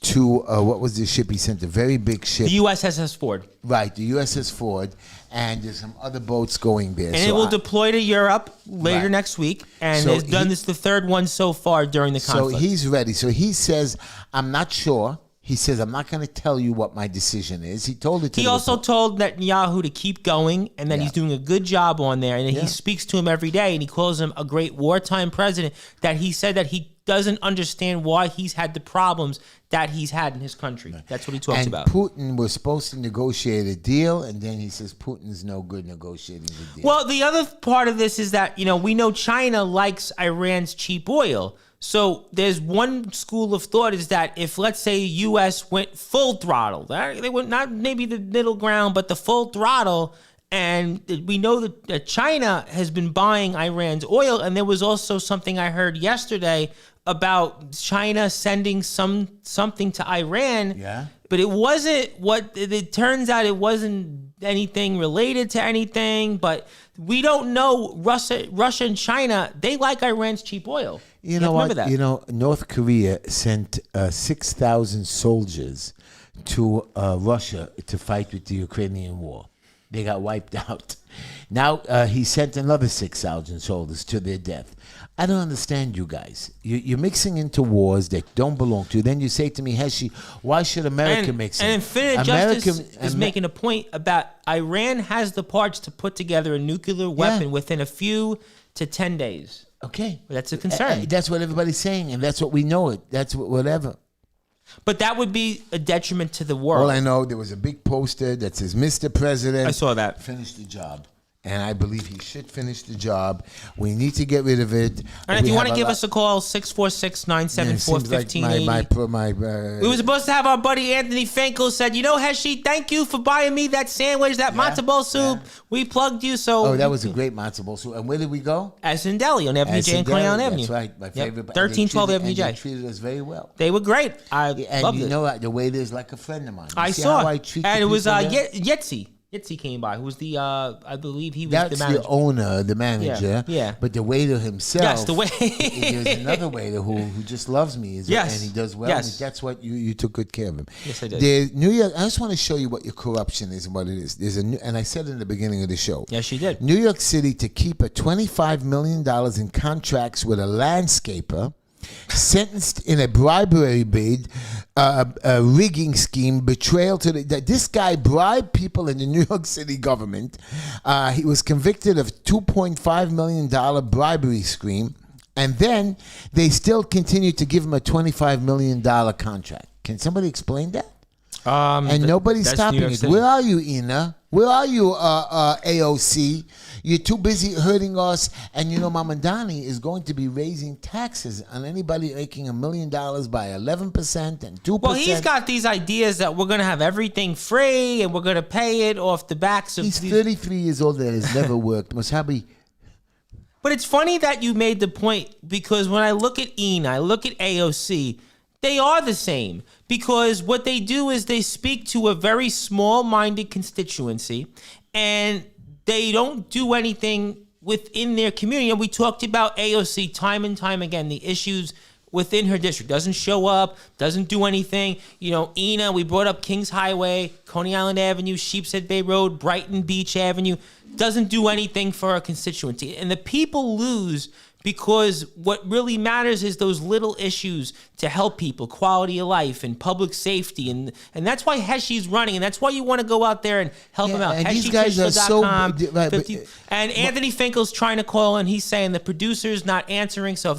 to, what was the ship he sent? A very big ship. The USS Ford. Right, the USS Ford. And there's some other boats going there. And it will deploy to Europe later next week. And has done this the third one so far during the conflict. So he's ready. So he says, I'm not sure. He says, I'm not going to tell you what my decision is. He told it to He the also told Netanyahu to keep going and that he's doing a good job on there. And he speaks to him every day and he calls him a great wartime president, that he said that he doesn't understand why he's had the problems that he's had in his country. That's what he talks about. Putin was supposed to negotiate a deal, and then he says Putin's no good negotiating the deal. Well, the other part of this is that, we know China likes Iran's cheap oil. So there's one school of thought is that if, let's say, U.S. went full throttle, they went not maybe the middle ground, but the full throttle, and we know that China has been buying Iran's oil, and there was also something I heard yesterday about China sending something to Iran. Yeah. But it wasn't it turns out it wasn't anything related to anything, but we don't know. Russia and China, they like Iran's cheap oil. You know what? That. North Korea sent 6,000 soldiers to Russia to fight with the Ukrainian war. They got wiped out. Now he sent another 6,000 soldiers to their death. I don't understand you guys. You're mixing into wars that don't belong to you. Then you say to me, Heshy, why should America mix in? And Infinite Justice is making a point about Iran has the parts to put together a nuclear weapon within a few to 10 days. Okay. That's a concern. That's what everybody's saying, and that's what we know it. That's whatever. But that would be a detriment to the world. All I know, there was a big poster that says, Mr. President. I saw that. Finish the job. And I believe he should finish the job. We need to get rid of it. And if you want to give us a call, 646-974-1580. We were supposed to have our buddy Anthony Finkel said, Heshy, thank you for buying me that sandwich, that matzo ball soup. Yeah. We plugged you. So that was a great matzo ball soup. And where did we go? Essen Deli on Avenue J and Coney Island Avenue. That's right. My favorite. 1312 Avenue J. They treated us very well. They were great. I loved it. And the waiter's like a friend of mine. I saw it. And it was Yetzi. Yitzi came by, who was the, I believe he was the manager. That's the owner, the manager. Yeah. But the waiter himself. Yes, the waiter. There's another waiter who just loves me. And he does well. Yes. That's what you took good care of him. Yes, I did. The New York, I just want to show you what your corruption is and what it is. And I said in the beginning of the show. Yes, she did. New York City to keep a $25 million in contracts with a landscaper sentenced in a bribery bid, a rigging scheme, betrayal to this guy bribed people in the New York City government. He was convicted of $2.5 million bribery scheme, and then they still continued to give him a $25 million contract. Can somebody explain that? And nobody's stopping it. Where are you, Ina? Where are you, AOC? You're too busy hurting us. And Mamadani is going to be raising taxes on anybody making $1 million by 11% and 2%. Well, he's got these ideas that we're going to have everything free and we're going to pay it off the backs of. He's 33 years old. That has never worked. Musabi. But it's funny that you made the point, because when I look at Ina, I look at AOC. They are the same, because what they do is they speak to a very small-minded constituency, and they don't do anything within their community. And we talked about AOC time and time again, the issues within her district. Doesn't show up, doesn't do anything. Ina, we brought up Kings Highway, Coney Island Avenue, Sheepshead Bay Road, Brighton Beach Avenue. Doesn't do anything for her constituency. And the people lose because what really matters is those little issues to help people, quality of life and public safety. And that's why Heshy's running, and that's why you want to go out there and help him out. And these guys are so... And Anthony Finkel's trying to call, and he's saying the producer's not answering. So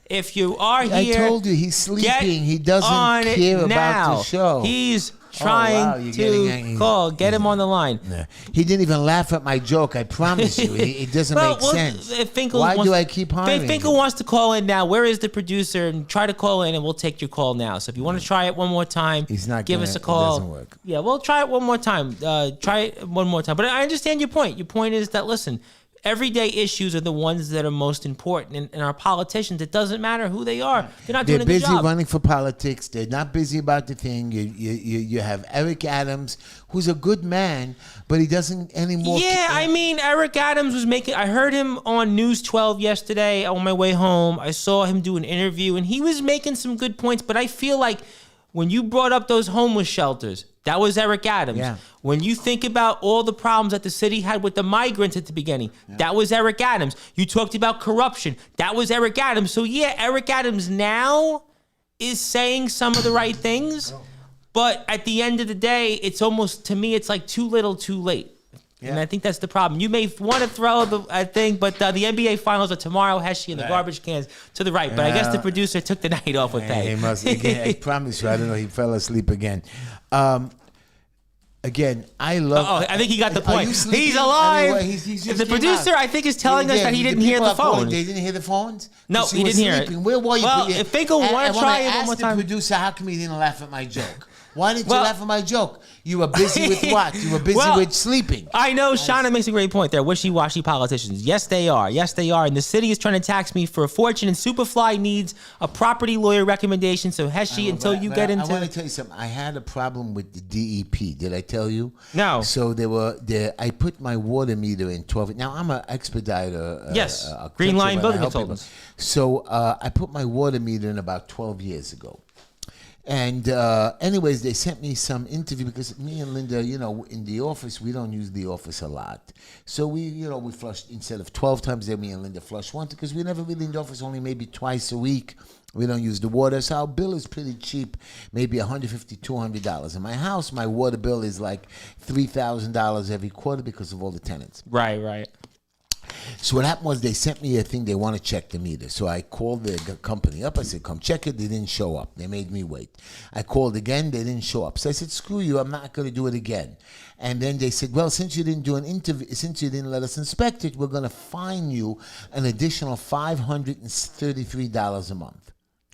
if you are here... I told you, he's sleeping. He doesn't care about the show. He's trying to call. Get him on the line. Yeah. He didn't even laugh at my joke. I promise you. It doesn't make sense. Why do I keep hiring Finkel wants to call in now. Where is the producer? And try to call in, and we'll take your call now. So if you want to try it one more time, give us a call. It doesn't work. Yeah, we'll try it one more time. Try it one more time. But I understand your point. Your point is that, listen, everyday issues are the ones that are most important. And our politicians, it doesn't matter who they are. They're not doing a good job. They're busy running for politics. They're not busy about the thing. You have Eric Adams, who's a good man, but he doesn't anymore. Yeah, Eric Adams was making... I heard him on News 12 yesterday on my way home. I saw him do an interview, and he was making some good points, but I feel like when you brought up those homeless shelters, that was Eric Adams. Yeah. When you think about all the problems that the city had with the migrants at the beginning, that was Eric Adams. You talked about corruption. That was Eric Adams. So, Eric Adams now is saying some of the right things, but at the end of the day, it's almost, to me, it's like too little, too late. Yeah. And I think that's the problem. You may want to throw the thing, but the NBA Finals are tomorrow. Heshy and the garbage cans to the right. But I guess the producer took the night off with that. He must. Again, I promise you, I don't know. He fell asleep again. Again, I love. I think he got the point. He's alive. Anyway, he's just the producer, I think, is telling us that he didn't hear the phone. They didn't hear the phones? No, he didn't hear it. Where were you? Well, if Finkel want to try it one more time. I asked the producer, how come he didn't laugh at my joke? Why didn't you laugh at my joke? You were busy with what? You were busy with sleeping. I know Shauna makes a great point there. Wishy-washy politicians. Yes, they are. Yes, they are. And the city is trying to tax me for a fortune. And Superfly needs a property lawyer recommendation. So Heshy, until you get into... I want to tell you something. I had a problem with the DEP. Did I tell you? No. So I put my water meter in 12. Now, I'm an expediter. Yes. Green Line Building Consultants. So I put my water meter in about 12 years ago. And anyways, they sent me some interview because me and Linda, in the office, we don't use the office a lot. So we flushed, instead of 12 times a day, me and Linda flush once because we never really in the office, only maybe twice a week. We don't use the water. So our bill is pretty cheap, maybe $150, $200. In my house, my water bill is like $3,000 every quarter because of all the tenants. Right. So what happened was they sent me a thing, they want to check the meter. So I called the company up. I said, come check it. They didn't show up. They made me wait. I called again. They didn't show up. So I said, screw you. I'm not going to do it again. And then they said, well, since you didn't do an interview, since you didn't let us inspect it, we're going to fine you an additional $533 a month.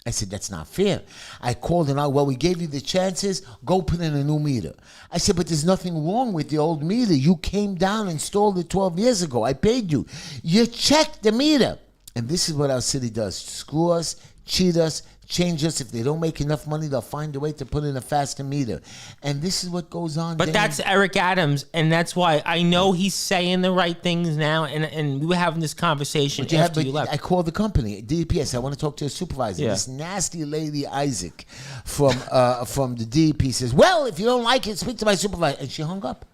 I said, that's not fair. I called and we gave you the chances. Go put in a new meter. I said, but there's nothing wrong with the old meter. You came down and installed it 12 years ago. I paid you. You checked the meter. And this is what our city does. Screw us, cheat us, change us. If they don't make enough money, they'll find a way to put in a faster meter. And this is what goes on. But that's Eric Adams, and that's why I know he's saying the right things now, and we were having this conversation after you left. I called the company, DEPS. I want to talk to a supervisor. Yeah. This nasty lady, Isaac, from the DEP says, well, if you don't like it, speak to my supervisor. And she hung up.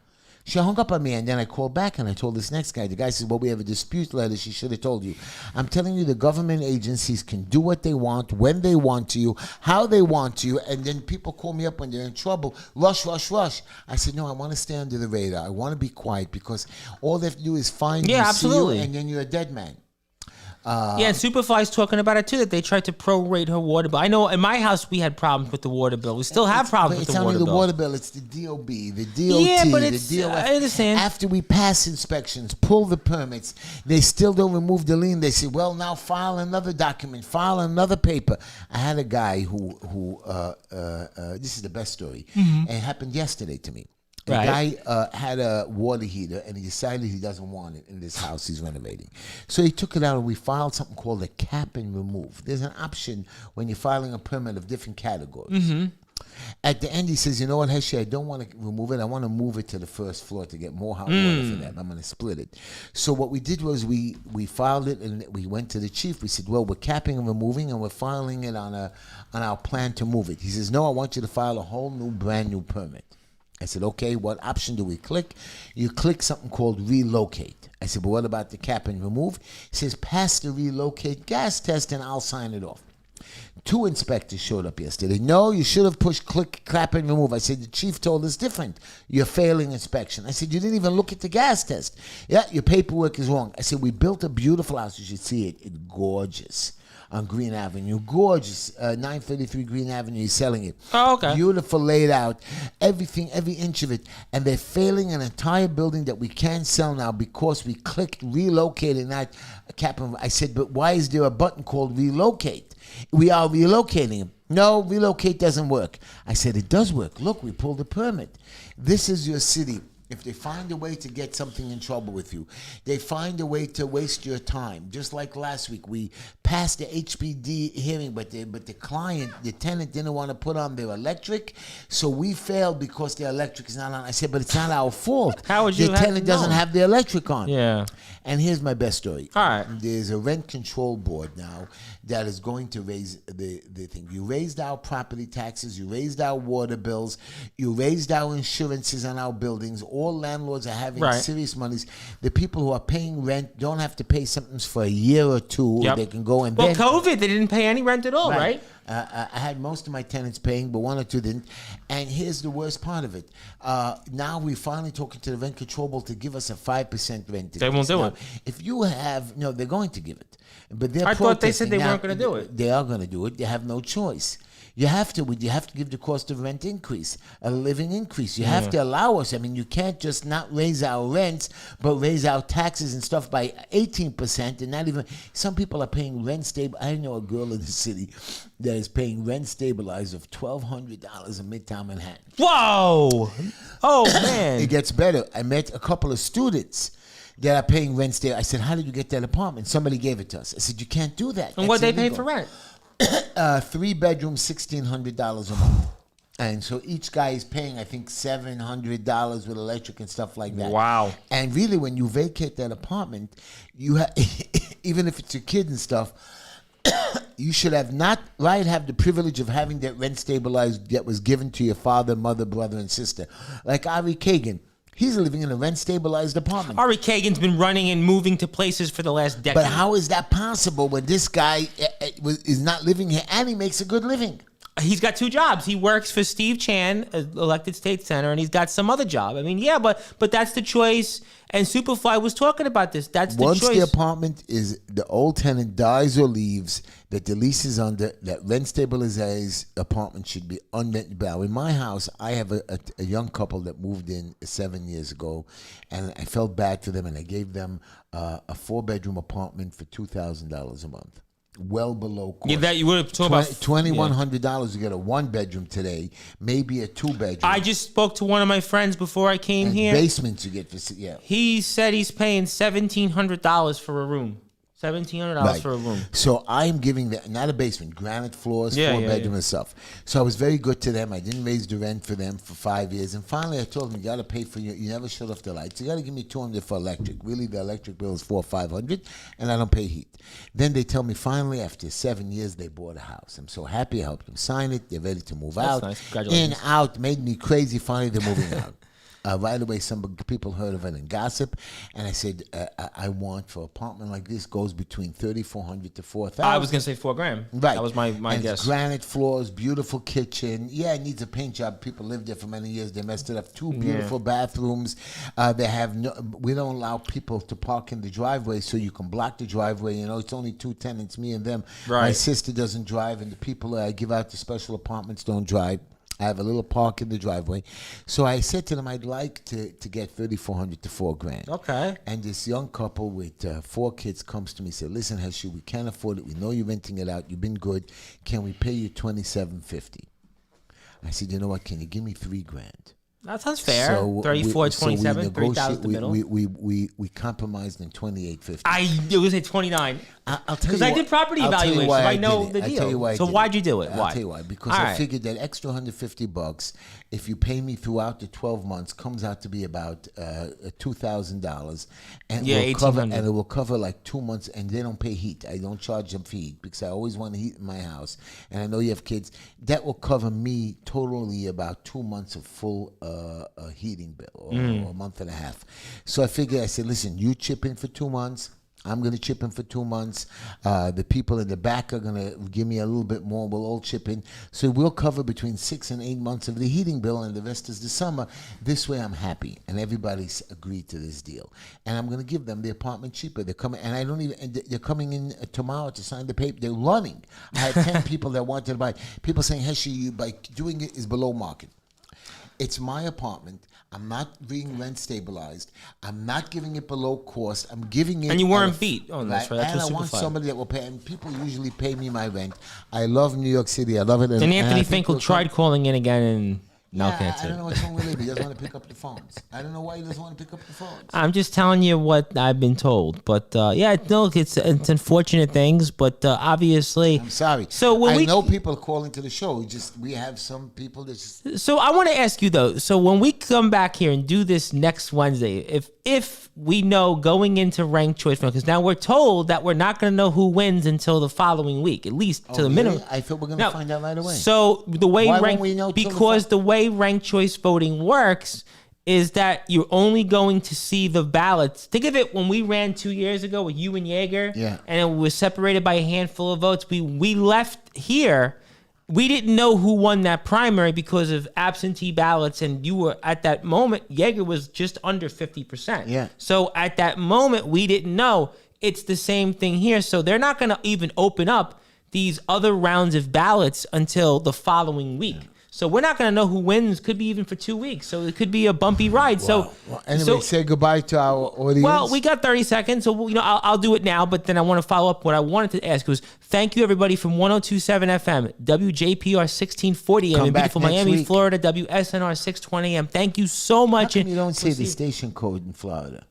She hung up on me, and then I called back, and I told this next guy. The guy says, well, we have a dispute letter. She should have told you. I'm telling you, the government agencies can do what they want, when they want to you, how they want to you, and then people call me up when they're in trouble. Rush. I said, no, I want to stay under the radar. I want to be quiet because all they have to do is find you, absolutely. See you, and then you're a dead man. And Superfly's talking about it too, that they tried to prorate her water bill. I know in my house we had problems with the water bill. We still have problems with the water bill. It's not only the water bill, it's the DOB, the DOT, yeah, but the DOF. I understand. After we pass inspections, pull the permits, they still don't remove the lien. They say, well, now file another document, file another paper. I had a guy who this is the best story, and it happened yesterday to me. The guy had a water heater, and he decided he doesn't want it in this house he's renovating. So he took it out, and we filed something called a cap and remove. There's an option when you're filing a permit of different categories. Mm-hmm. At the end, he says, you know what, Heshy, I don't want to remove it. I want to move it to the first floor to get more hot water for that. I'm going to split it. So what we did was we filed it, and we went to the chief. We said, well, we're capping and removing, and we're filing it on our plan to move it. He says, no, I want you to file a whole new, brand new permit. I said, okay, what option do we click? You click something called relocate. I said, but what about the cap and remove? He says, pass the relocate gas test and I'll sign it off. 2 inspectors showed up yesterday. No, you should have pushed click, clap, and remove. I said, the chief told us different. You're failing inspection. I said, you didn't even look at the gas test. Yeah, your paperwork is wrong. I said, we built a beautiful house. You should see it. It's gorgeous. On Green Avenue. Gorgeous. 933 Green Avenue. He's selling it. Oh, okay. Beautiful laid out. Everything, every inch of it. And they're failing an entire building that we can't sell now because we clicked relocate and not cap. I said, but why is there a button called relocate? We are relocating him. No, relocate doesn't work. I said, it does work. Look, we pulled a permit. This is your city. If they find a way to get something in trouble with you, they find a way to waste your time. Just like last week, we passed the HPD hearing, but the client, the tenant didn't want to put on their electric, so we failed because their electric is not on. I said, but it's not our fault. How would you The tenant doesn't have the electric on. Yeah. And here's my best story. All right. There's a rent control board now that is going to raise the thing. You raised our property taxes. You raised our water bills. You raised our insurances on our buildings. All landlords are having serious monies. The people who are paying rent don't have to pay something for a year or two. Yep. They can go and COVID, they didn't pay any rent at all, right? I had most of my tenants paying, but one or two didn't. And here's the worst part of it. Now we're finally talking to the rent control board to give us a 5% rent increase. They won't do it. If you have, no, they're going to give it. But they're I thought they said protesting. they Now, weren't going to do it. They are going to do it. They have no choice. You have to give the cost of rent increase, a living increase. You have to allow us. I mean, you can't just not raise our rents, but raise our taxes and stuff by 18%, and not even. Some people are paying rent stable. I know a girl in the city that is paying rent stabilized of $1,200 in Midtown Manhattan. Whoa! Oh man! It gets better. I met a couple of students that are paying rent stable. I said, "How did you get that apartment?" Somebody gave it to us. I said, "You can't do that." And what That's they pay illegal. for rent? 3 bedrooms, $1,600 a month. And so each guy is paying, I think, $700 with electric and stuff like that. Wow. And really, when you vacate that apartment, you even if it's your kid and stuff, you should have have the privilege of having that rent stabilized that was given to your father, mother, brother, and sister. Like Ari Kagan. He's living in a rent-stabilized apartment. Ari Kagan's been running and moving to places for the last decade. But how is that possible when this guy is not living here and he makes a good living? He's got 2 jobs. He works for Steve Chan, elected state senator, and he's got some other job. I mean, yeah, but that's the choice. And Superfly was talking about this. That's the Once choice. the apartment is, the old tenant dies or leaves, that the lease is under, that rent stabilized apartment should be unrented. In my house, I have a young couple that moved in 7 years ago, and I felt bad for them, and I gave them a 4-bedroom apartment for $2,000 a month. Well below cost. Yeah, that you would have talked about $2,100 to get a 1-bedroom today, maybe a 2-bedroom. I just spoke to one of my friends before I came here. Basements you get for He said he's paying $1,700 for a room. $1,700 for a room. So I'm giving them, not a basement, granite floors, 4-bedroom and stuff. So I was very good to them. I didn't raise the rent for them for 5 years. And finally I told them, you got to pay for you never shut off the lights. You got to give me $200 for electric. Really, the electric bill is $400 or $500, and I don't pay heat. Then they tell me finally after 7 years they bought a house. I'm so happy I helped them sign it. They're ready to move out. Nice. Congratulations. In, out, made me crazy. Finally they're moving out. Right away, some people heard of it in gossip, and I said, I want for an apartment like this goes between $3,400 to $4,000. I was gonna say $4,000. Right, That was my and guess. It's granite floors, beautiful kitchen. Yeah, it needs a paint job. People lived there for many years. They messed it up. 2 beautiful bathrooms. They have we don't allow people to park in the driveway, so you can block the driveway. You know, it's only 2 tenants, me and them. Right. My sister doesn't drive, and the people I give out the special apartments don't drive. I have a little park in the driveway. So I said to them, I'd like to get $3,400 to $4,000. Okay. And this young couple with 4 kids comes to me and said, listen, Heshy, we can't afford it. We know you're renting it out. You've been good. Can we pay you $2,750? I said, you know what? Can you give me $3,000? That sounds fair. So 34, 27, 3,000 the middle. We compromised in $2,850. I was at 29. I'll tell you Because I did property I'll tell you evaluation. why So I did know it. the I'll deal. tell you why I So did why'd it. you do it? I'll Why? tell you why. Because All I right. figured that extra $150, if you pay me throughout the 12 months, comes out to be about $2,000, and Yeah, it will cover like 2 months. And they don't pay heat. I don't charge them for heat because I always want heat in my house. And I know you have kids. That will cover me totally about 2 months of full heating bill or a month and a half. So I figured, I said, listen, you chip in for 2 months. I'm going to chip in for 2 months. The people in the back are going to give me a little bit more. We'll all chip in. So we'll cover between 6 and 8 months of the heating bill, and the rest is the summer. This way I'm happy. And everybody's agreed to this deal. And I'm going to give them the apartment cheaper. They're coming, and they're coming in tomorrow to sign the paper. They're running. I had 10 people that wanted to buy. People saying, Heshy, you by doing it is below market. It's my apartment. I'm not being rent stabilized. I'm not giving it below cost. I'm giving it. And you weren't beat on this, right? That's And I what's want super fun. somebody that will pay. And people usually pay me my rent. I love New York City. I love it. And I Anthony think Finkel we'll tried calling in again and no I cancer. don't know what's wrong with him. He doesn't want to pick up the phones. I don't know why he doesn't want to pick up the phones. I'm just telling you what I've been told. But yeah, no, it's unfortunate things, but obviously. I'm sorry. So when I we know people calling to the show. We have some people that just. So I want to ask you though. So when we come back here and do this next Wednesday, if we know going into ranked choice, because now we're told that we're not going to know who wins until the following week, at least to the really? minimum. I thought we're going to find out right away. So the way Why won't ranked, we know till the because the way ranked choice voting works is that you're only going to see the ballots. Think of it when we ran 2 years ago with you and Yeager, Yeah. and it was separated by a handful of votes. We left here we didn't know who won that primary because of absentee ballots, and you were at that moment, Yeager was just under 50%. Yeah. So at that moment, we didn't know. It's the same thing here. So they're not going to even open up these other rounds of ballots until the following week. So we're not going to know who wins. Could be even for 2 weeks. So it could be a bumpy ride. Wow. Anyway, say goodbye to our audience. Well, we got 30 seconds, so I'll do it now. But then I want to follow up. What I wanted to ask was, thank you everybody from 102.7 FM, WJPR 1640 AM in beautiful Miami, Florida, WSNR 620 AM. Thank you so much. How come you don't say the station code in Florida?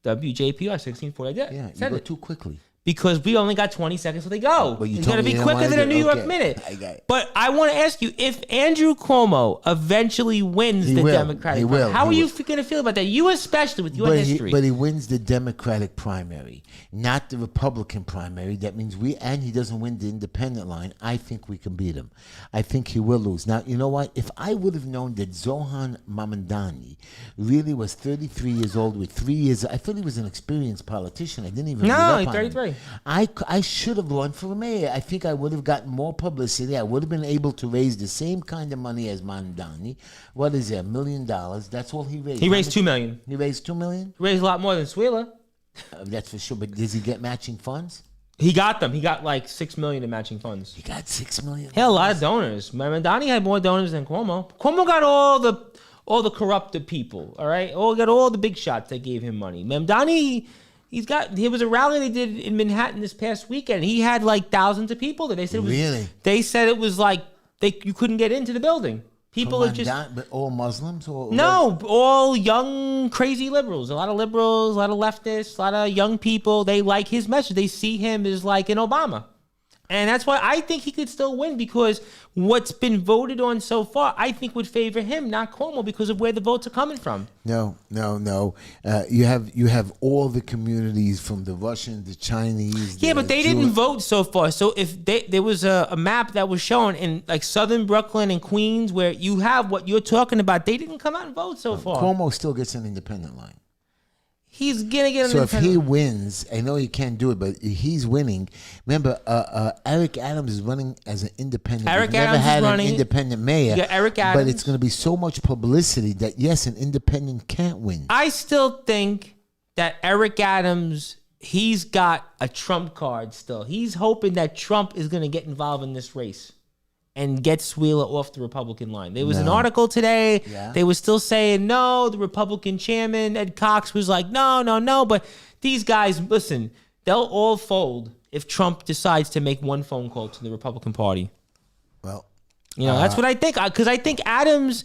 WJPR 1640. I did. Yeah, you go too quickly. Because we only got 20 seconds till they go. But It's going to be quicker than a New York minute. But I want to ask you, if Andrew Cuomo eventually wins the Democratic primary, how are you going to feel about that? You especially with your history. But he wins the Democratic primary, not the Republican primary. That means he doesn't win the independent line. I think we can beat him. I think he will lose. Now, you know what? If I would have known that Zohan Mamadani really was 33 years old with 3 years, I thought he was an experienced politician. I didn't even read up he's on 33. Him. I should have run for mayor. I think I would have gotten more publicity. I would have been able to raise the same kind of money as Mamadani. What is it, $1 million? That's all he raised. He raised $2 million. He raised $2 million? He raised a lot more than Suela. That's for sure. But does he get matching funds? He got them. He got like $6 million in matching funds. He got $6 million. He had a lot of donors. Mamadani had more donors than Cuomo. Cuomo got all the corrupted people. All right, got all the big shots that gave him money. Mamadani. There was a rally they did in Manhattan this past weekend. He had like thousands of people there. They said They said it was like you couldn't get into the building. People are just but all Muslims or no, all young crazy liberals. A lot of liberals, a lot of leftists, a lot of young people. They like his message. They see him as like an Obama. And that's why I think he could still win, because what's been voted on so far, I think would favor him, not Cuomo, because of where the votes are coming from. No. You have all the communities from the Russian, the Chinese. Yeah, but they didn't vote so far. So if there was a map that was shown in like southern Brooklyn and Queens where you have what you're talking about, they didn't come out and vote so far. Cuomo still gets an independent line. He's gonna get an So if he wins, I know he can't do it, but he's winning. Remember, Eric Adams is running as an independent. Eric He's never Adams had is running. an independent mayor. Yeah, Eric Adams. But it's going to be so much publicity that yes, an independent can't win. I still think that Eric Adams, he's got a Trump card still. He's hoping that Trump is going to get involved in this race and get Suela off the Republican line. There was an article today. Yeah. They were still saying no. The Republican chairman, Ed Cox, was like, no. But these guys, listen, they'll all fold if Trump decides to make one phone call to the Republican Party. Well, that's what I think. Because I think Adams,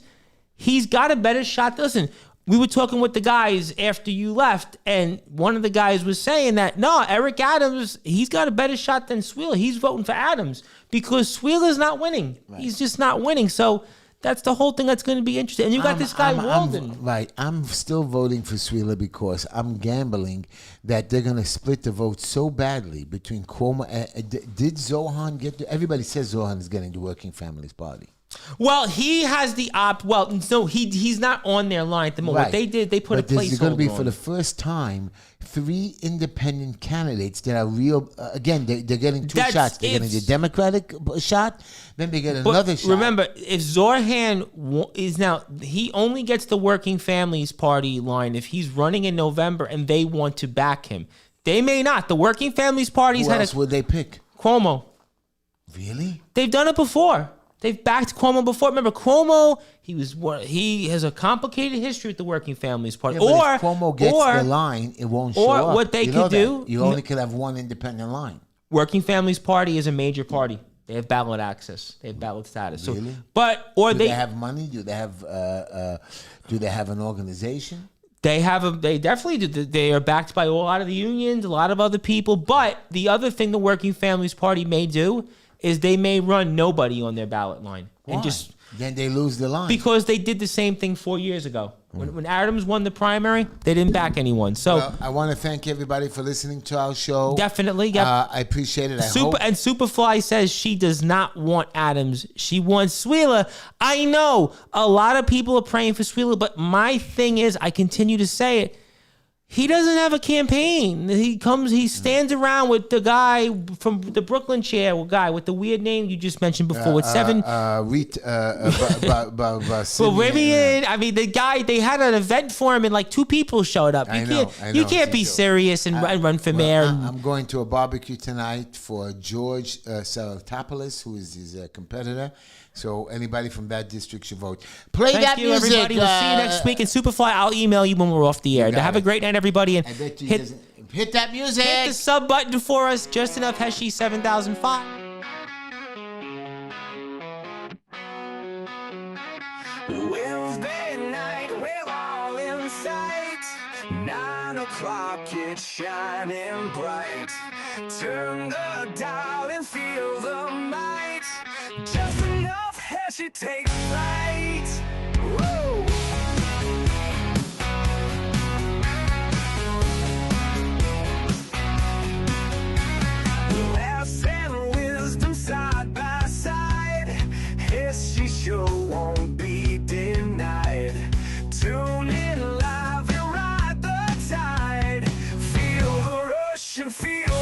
he's got a better shot. Listen, we were talking with the guys after you left, and one of the guys was saying that, no, Eric Adams, he's got a better shot than Suela. He's voting for Adams because Suela's not winning. Right. He's just not winning. So that's the whole thing that's going to be interesting. And you got this guy, Walden. I'm still voting for Suela because I'm gambling that they're going to split the vote so badly between Cuomo. Did Zohan get to, everybody says Zohan is getting the Working Families Party. Well, he has the he's not on their line at the moment. Right. What they did, they put a placeholder on. This is going to be for the first time 3 independent candidates that are real. Again, they're getting two shots. They're getting the Democratic shot, then they get another shot. Remember, if Zohan is now, he only gets the Working Families Party line if he's running in November and they want to back him. They may not. The Working Families Party's Who else would they pick? Cuomo. Really? They've done it before. They've backed Cuomo before. Remember, Cuomo, he has a complicated history with the Working Families Party. Yeah, if Cuomo gets the line, it won't show up. Or what they could do. You only could have one independent line. Working Families Party is a major party. They have ballot access. They have ballot status. Really? Do they have money? Do they have an organization? They definitely do. They are backed by a lot of the unions, a lot of other people. But the other thing the Working Families Party may do is they may run nobody on their ballot line. Why? And then they lose the line. Because they did the same thing 4 years ago. When Adams won the primary, they didn't back anyone. So I want to thank everybody for listening to our show. Definitely. Yep. I appreciate it. And Superfly says she does not want Adams. She wants Suela. I know a lot of people are praying for Suela, but my thing is, I continue to say it, He doesn't have a campaign. He stands around with the guy from the Brooklyn chair, guy with the weird name you just mentioned before, with seven. Vivian. I mean, the guy, they had an event for him and like 2 people showed up. You can't be serious and run for mayor. I'm going to a barbecue tonight for George Saratopoulos, who is his competitor. So anybody from that district should vote. Thank you, music. everybody. We'll see you next week. And Superfly, I'll email you when we're off the air. Have a great night, everybody. And I bet you hit that music. Hit the sub button for us. Just Enough Heshy 7005. Wednesday night, we're all in sight. 9 o'clock, it's shining bright. Turn the dial and feel the might. Just enough Heshy takes flight. Woo! Laughs and wisdom side by side. Heshy show won't be denied. Tune in live and ride the tide. Feel the rush and feel